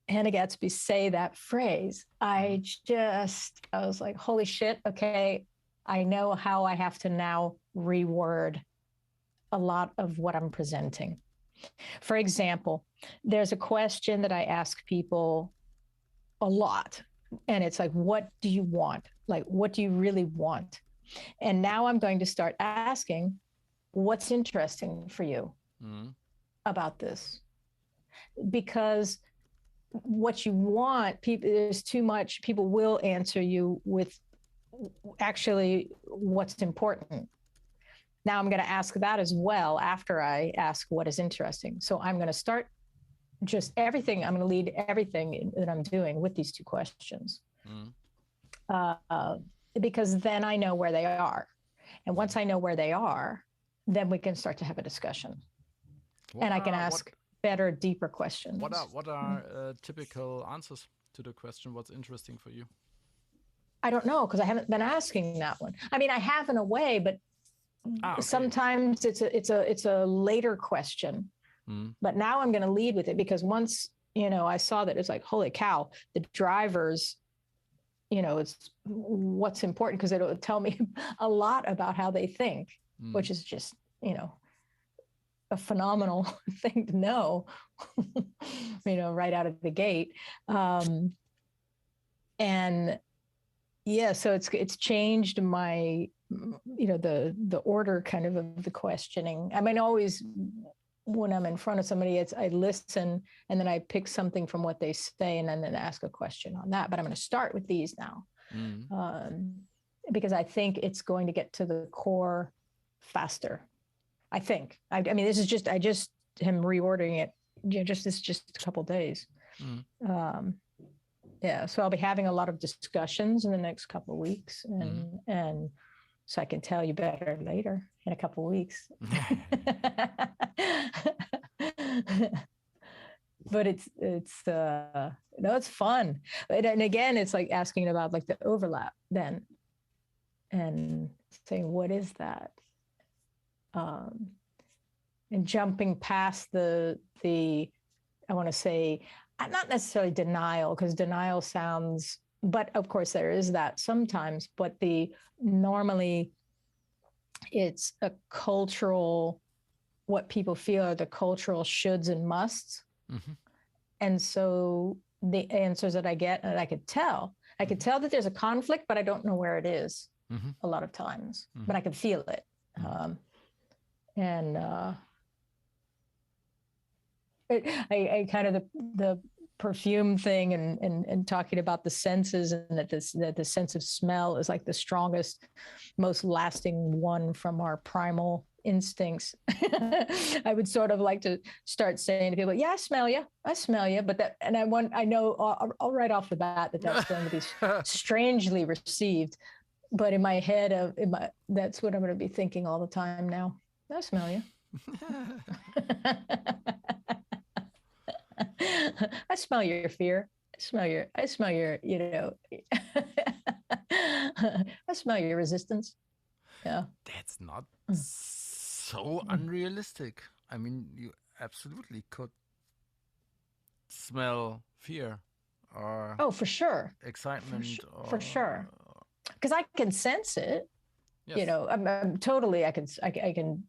Hanna Gadsby say that phrase, I was like, holy shit, okay, I know how I have to now reword a lot of what I'm presenting. For example, there's a question that I ask people a lot, and it's like, what do you want? Like, what do you really want? And now I'm going to start asking, what's interesting for you about this? Because what you want, there's too much, people will answer you with actually what's important. Now I'm going to ask that as well after I ask what is interesting. So I'm going to start just everything. I'm going to lead everything that I'm doing with these two questions. Because then I know where they are. And once I know where they are, then we can start to have a discussion. And I can ask better, deeper questions. What are typical answers to the question, what's interesting for you? I don't know, because I haven't been asking that one. I mean, I have in a way, but sometimes it's a later question. But now I'm going to lead with it, because once, I saw that, it's like, holy cow, the drivers, it's what's important, because it'll tell me a lot about how they think, which is just, a phenomenal thing to know, right out of the gate. And yeah, so it's changed my, the order kind of the questioning. I mean, always when I'm in front of somebody, I listen, and then I pick something from what they say, and then ask a question on that. But I'm going to start with these now, because I think it's going to get to the core faster. I think. I mean, this is just him reordering it. It's just a couple of days. Yeah, so I'll be having a lot of discussions in the next couple of weeks, and so I can tell you better later in a couple of weeks. But it's fun. And again, it's like asking about like the overlap then, and saying, what is that? And jumping past the I want to say, not necessarily denial, because denial sounds, but of course there is that sometimes, but normally it's a cultural, what people feel are the cultural shoulds and musts. And so the answers that I get, and I could tell that there's a conflict, but I don't know where it is a lot of times, but I can feel it. I kind of, the perfume thing and talking about the senses, and that the sense of smell is like the strongest, most lasting one from our primal instincts. I would sort of like to start saying to people, yeah, I smell you. But that, and I know I'll right off the bat that that's going to be strangely received. But in my head, that's what I'm going to be thinking all the time now. I smell you. I smell your fear. I smell your, I smell your resistance. Yeah. That's not so unrealistic. I mean, you absolutely could smell fear or for sure. Excitement for sure. Because I can sense it. Yes. I'm totally, I can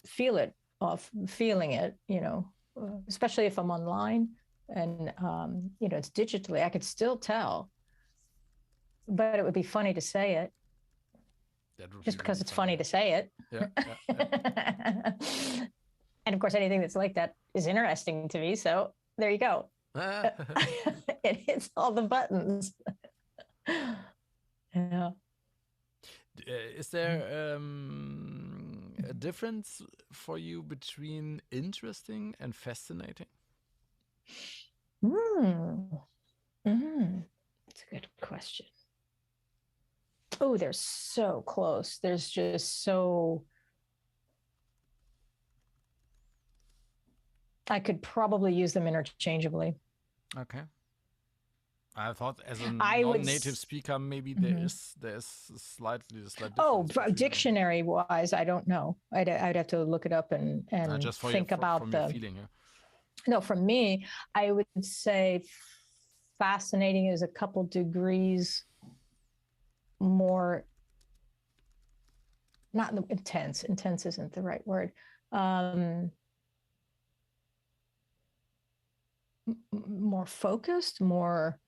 feel it off feeling it, especially if I'm online and, it's digitally, I could still tell, but it would be funny to say it. Just because it's funny to say it. Yeah. And of course, anything that's like that is interesting to me. So there you go. It hits all the buttons. Yeah. Is there a difference for you between interesting and fascinating? That's a good question. Oh, they're so close. There's just so... I could probably use them interchangeably. Okay. I thought as a non-native speaker, maybe there's slightly difference. Oh, dictionary-wise, I don't know. I'd have to look it up and just think about the feeling. Yeah. No, from me, I would say fascinating is a couple degrees more, not intense. Intense isn't the right word. More focused, more.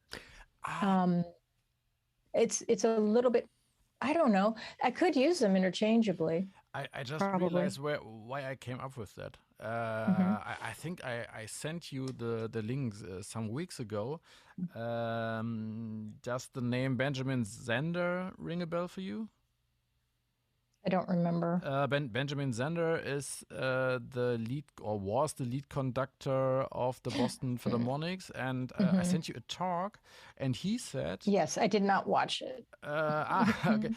It's a little bit. I don't know. I could use them interchangeably. I just realized why I came up with that. I think I sent you the links some weeks ago. Does the name Benjamin Zander ring a bell for you? I don't remember. Benjamin Zander is the lead, or was the lead conductor of the Boston Philharmonics, and I sent you a talk, and he said... Yes, I did not watch it. Okay.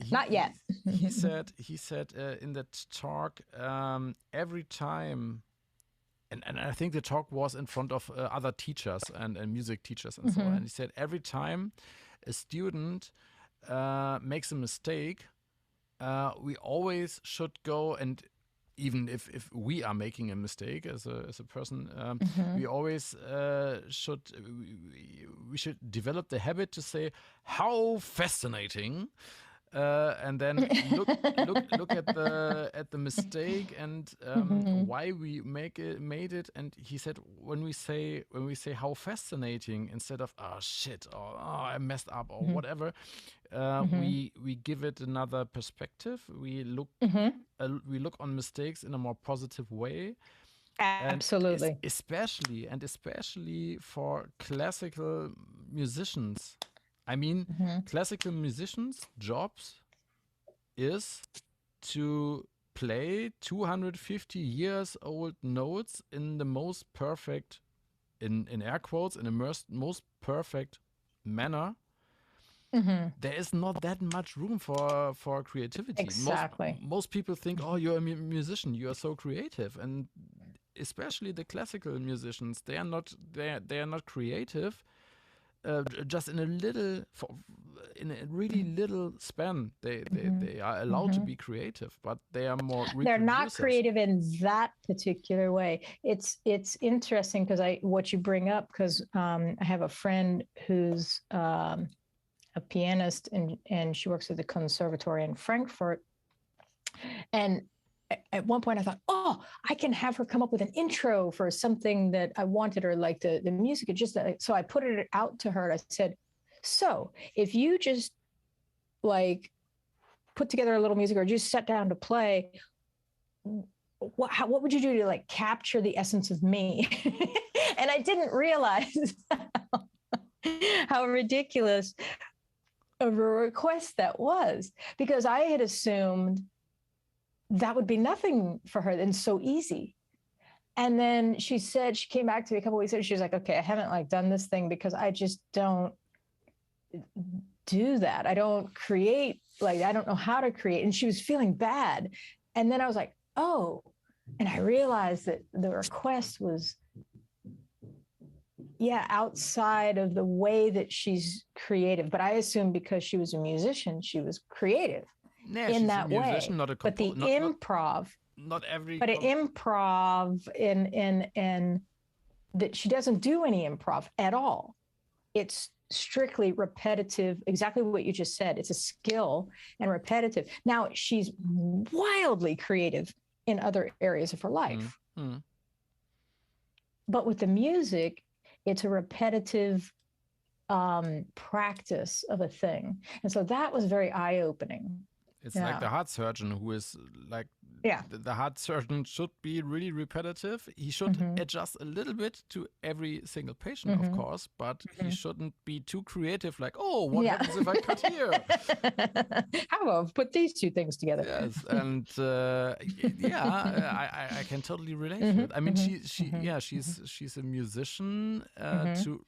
Not yet. He said in that talk, every time, and I think the talk was in front of other teachers and music teachers and so on, and he said every time a student makes a mistake, we always should go, and even if we are making a mistake as a person, we always should develop the habit to say, how fascinating, and then look at the mistake and why we made it. And he said, when we say how fascinating, instead of shit, or I messed up, or whatever, we give it another perspective. We look on mistakes in a more positive way. Absolutely. And especially for classical musicians. I mean, classical musicians' jobs is to play 250 years old notes in the most perfect, in air quotes, in a most perfect manner. There is not that much room for creativity. Exactly. Most people think, oh, you're a musician, you are so creative, and especially the classical musicians, they are not creative. Just in a really little span, they are allowed to be creative, but they are more. They're not creative in that particular way. It's interesting because what you bring up, because I have a friend who's a pianist and she works at the conservatory in Frankfurt, and at one point I thought, oh, I can have her come up with an intro for something that I wanted, or like the music. So I put it out to her. I said, so if you just like put together a little music or just sat down to play, what would you do to like capture the essence of me? And I didn't realize how ridiculous of a request that was, because I had assumed that would be nothing for her and so easy. And then she came back to me a couple of weeks later. She was like, okay, I haven't done this thing because I just don't do that. I don't create, I don't know how to create. And she was feeling bad. And then I was like, oh, and I realized that the request was, outside of the way that she's creative. But I assumed because she was a musician, she was creative in that way. But the improv, not every. But improv in that she doesn't do any improv at all. It's strictly repetitive, exactly what you just said. It's a skill and repetitive. Now she's wildly creative in other areas of her life. Mm-hmm. But with the music, it's a repetitive practice of a thing. And so that was very eye-opening. It's like the heart surgeon who is the heart surgeon should be really repetitive. He should adjust a little bit to every single patient, of course, but he shouldn't be too creative, like, oh, what happens if I cut here? How about put these two things together? Yes, and I can totally relate to it. I mean, she's a musician to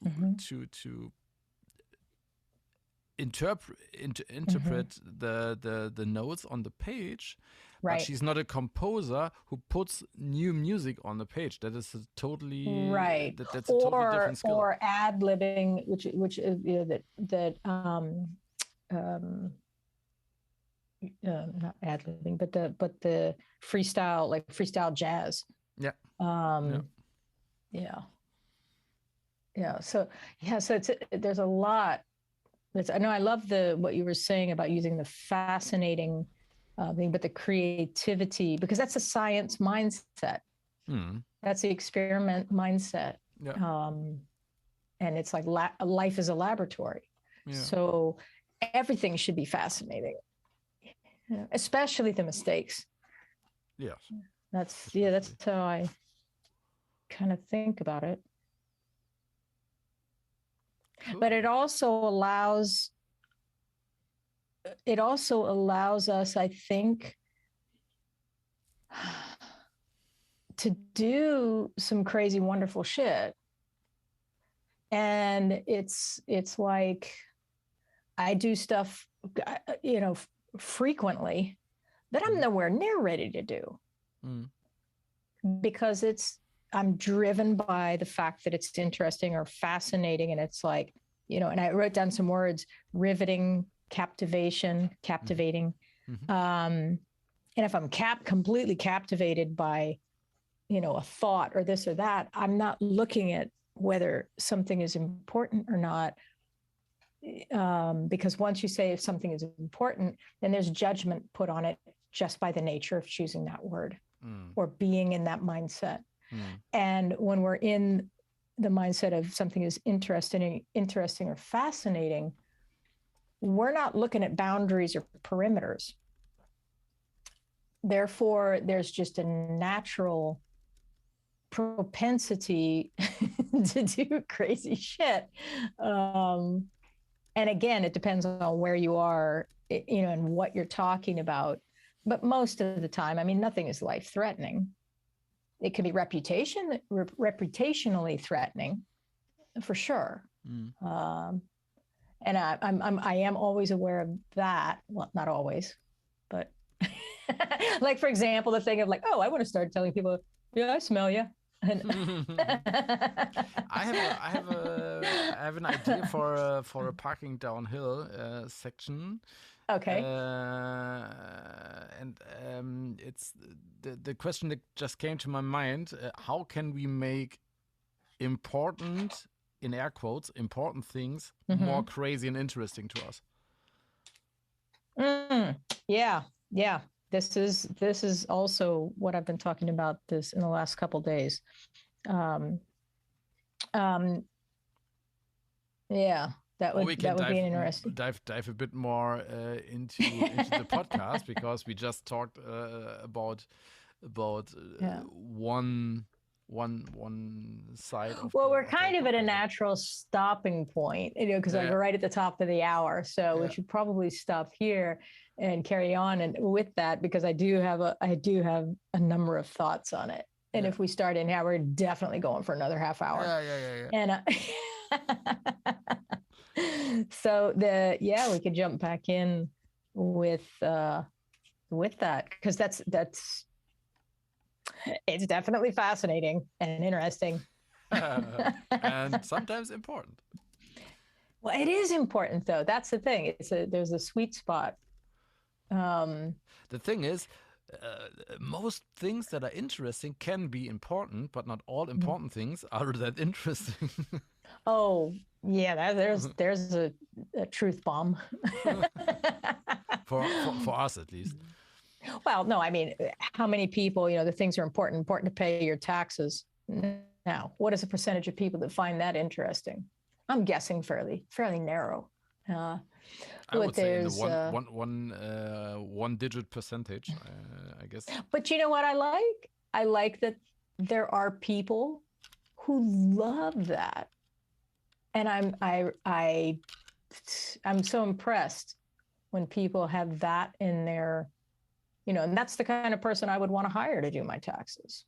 interpret the notes on the page, right. But she's not a composer who puts new music on the page. That is a totally right. That's a totally different skill. Or ad-libbing, which is not ad-libbing, but the freestyle, like freestyle jazz. Yeah. So there's a lot. I know I love what you were saying about using the fascinating thing, but the creativity, because that's a science mindset. That's the experiment mindset. Yeah. And it's like life is a laboratory. Yeah. So everything should be fascinating, especially the mistakes. Yes. That's how I kind of think about it. Cool. But it also allows us, I think, to do some crazy, wonderful shit. And it's like I do stuff, frequently that I'm nowhere near ready to do. Because I'm driven by the fact that it's interesting or fascinating. And it's like, and I wrote down some words: riveting, captivating. And if I'm completely captivated by, a thought or this or that, I'm not looking at whether something is important or not. Because once you say if something is important, then there's judgment put on it just by the nature of choosing that word or being in that mindset. And when we're in the mindset of something is interesting or fascinating, we're not looking at boundaries or perimeters. Therefore, there's just a natural propensity to do crazy shit. And again, it depends on where you are, and what you're talking about. But most of the time, nothing is life-threatening. It can be reputationally threatening, for sure. And I am always aware of that. Well, not always, but like, for example, the thing of like, oh, I want to start telling people, yeah, I smell you. I have an idea for a parking downhill section. Okay. And it's the question that just came to my mind. How can we make important, in air quotes, important things more crazy and interesting to us? Yeah. This is also what I've been talking about this in the last couple of days. That would be an interesting. Dive a bit more into the podcast, because we just talked about one one side of well, the, we're of kind the of at a equation. natural stopping point, because Yeah. we're right at the top of the hour. So we should probably stop here and carry on. And with that, because I do have a number of thoughts on it. And if we start in now, we're definitely going for another half hour. Yeah. And so we could jump back in with that, because that's it's definitely fascinating and interesting. And sometimes important. Well, it is important, though. That's the thing. There's a sweet spot. The thing is, most things that are interesting can be important, but not all important things are that interesting. Oh, yeah, there's a truth bomb. for us, at least. Well, no, I mean, how many people, the things are important to pay your taxes. Now, what is the percentage of people that find that interesting? I'm guessing fairly narrow. I would say in the one digit percentage, I guess. But you know what I like? I like that there are people who love that. And I'm so impressed when people have that in their, and that's the kind of person I would want to hire to do my taxes.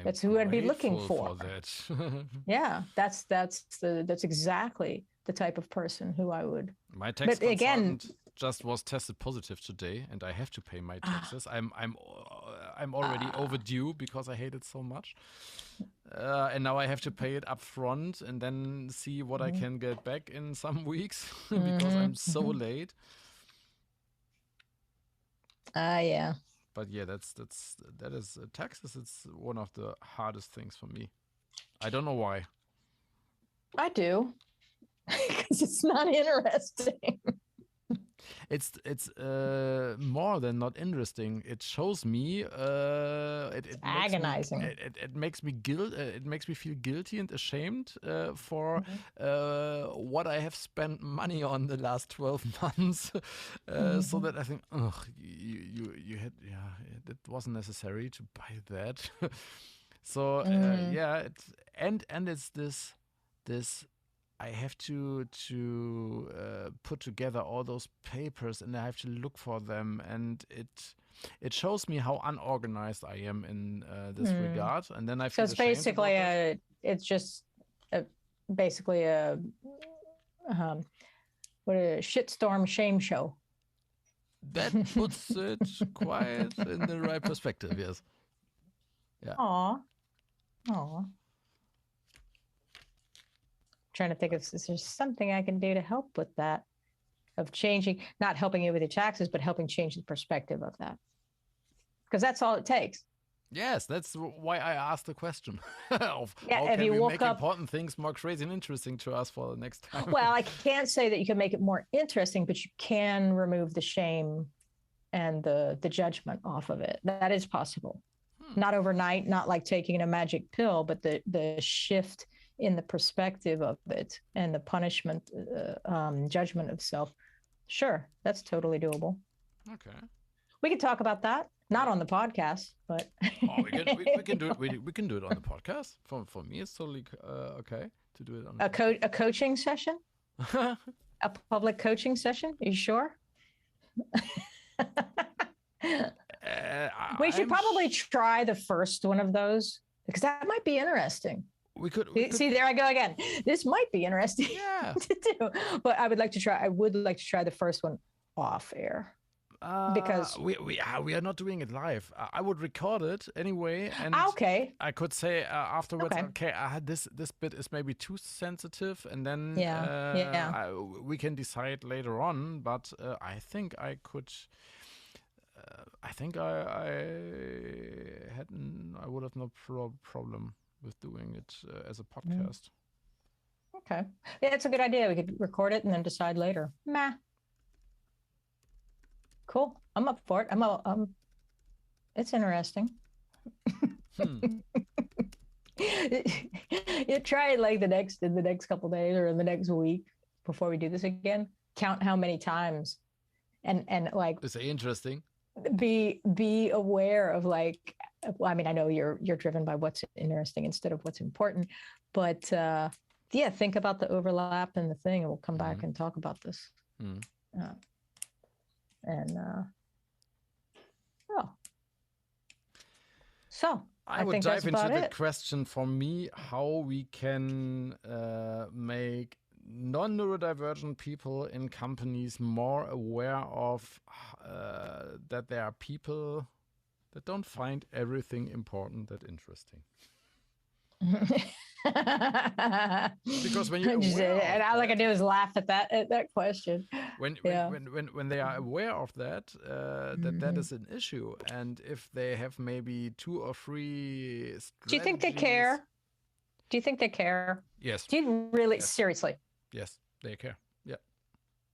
That's who I'd be looking for. That. Yeah, that's exactly the type of person who I would. My tax consultant just was tested positive today, and I have to pay my taxes. I'm already overdue because I hate it so much, and now I have to pay it up front and then see what I can get back in some weeks because I'm so late. Yeah. But yeah, that is taxes. It's one of the hardest things for me. I don't know why. I do, because it's not interesting. It's more than not interesting. It shows me it agonizing. It makes me it makes me feel guilty and ashamed for what I have spent money on the last 12 months. So that I think, you had it wasn't necessary to buy that. So and it's this. I have to put together all those papers, and I have to look for them, and it shows me how unorganized I am in this regard. And then I feel so it's basically a shitstorm shame show. That puts it quite in the right perspective. Yes. Yeah. Aw. Trying to think if there's something I can do to help with that, of changing, not helping you with your taxes, but helping change the perspective of that, because that's all it takes. Yes, that's why I asked the question. How if can you we woke make up important things more crazy and interesting to us for the next time? Well, I can't say that you can make it more interesting, but you can remove the shame and the judgment off of it. That is possible. Not overnight, not like taking a magic pill, but the shift in the perspective of it and the punishment, judgment of self. Sure, that's totally doable. Okay. We could talk about that. Not on the podcast, but we can do it. We can do it on the podcast. For me, it's totally okay to do it on a coaching session. A public coaching session. Are you sure? We should probably try the first one of those, because that might be interesting. We could see. There I go again. This might be interesting to do, but I would like to try the first one off air, because we are not doing it live. I would record it anyway, and I could say afterwards, okay, this bit is maybe too sensitive, and then we can decide later on. But I think I could. I think I would have no problem with doing it as a podcast. Okay. Yeah, it's a good idea. We could record it and then decide later. Cool. I'm up for it. It's interesting. You try it like in the next couple of days or in the next week before we do this again. Count how many times, and like. Is it interesting? Be aware of like well, I mean, I know you're driven by what's interesting instead of what's important, but yeah, think about the overlap in the thing, and we'll come back and talk about this. Uh, and oh, so I would think dive that's into about the it. question for me how we can make non-neurodivergent people in companies more aware of that there are people that don't find everything important that interesting. Because when you're aware and all I can do is laugh at that question. when they are aware of that, that is an issue, and if they have maybe 2 or 3 strategies. Do you think they care? Do you think they care? Yes. Do you really seriously? Yes, they care. Yeah.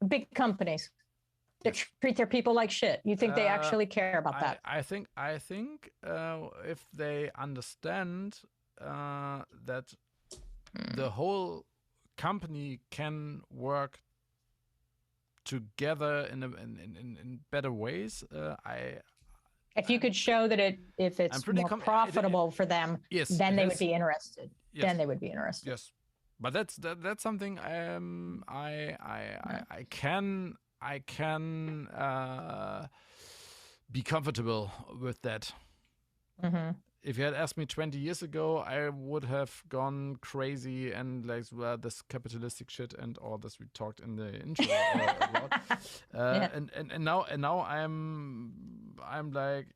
Big companies that treat their people like shit. You think they actually care about that? I think if they understand that the whole company can work together in better ways, if you could show that if it's more profitable for them, yes, then they would be interested. Yes. Then they would be interested. Yes, but that's something I can be comfortable with that. If you had asked me 20 years ago, I would have gone crazy and like, well, this capitalistic shit and all this we talked in the intro about. And now I'm like,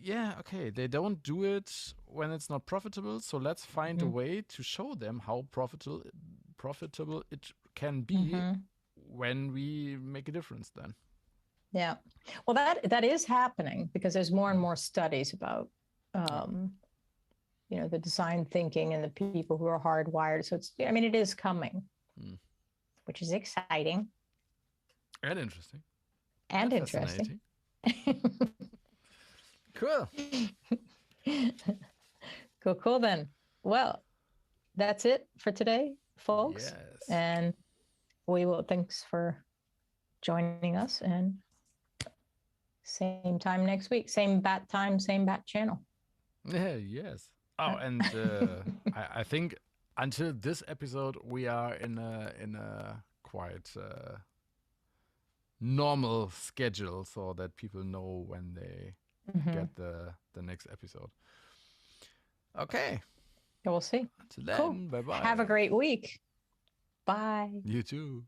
yeah, okay, they don't do it when it's not profitable, so let's find a way to show them how profitable it can be when we make a difference then. Yeah. Well, that is happening because there's more and more studies about the design thinking and the people who are hardwired. So it is coming, which is exciting. And interesting. And interesting. Cool. Cool then. Well, that's it for today, folks. Yes. And thanks for joining us, and same time next week, same bat time, same bat channel. Yeah, yes. Oh, and I think until this episode, we are in a quite normal schedule, so that people know when they get the next episode. Okay. Yeah, we'll see. Until then, bye-bye. Have a great week. Bye. You too.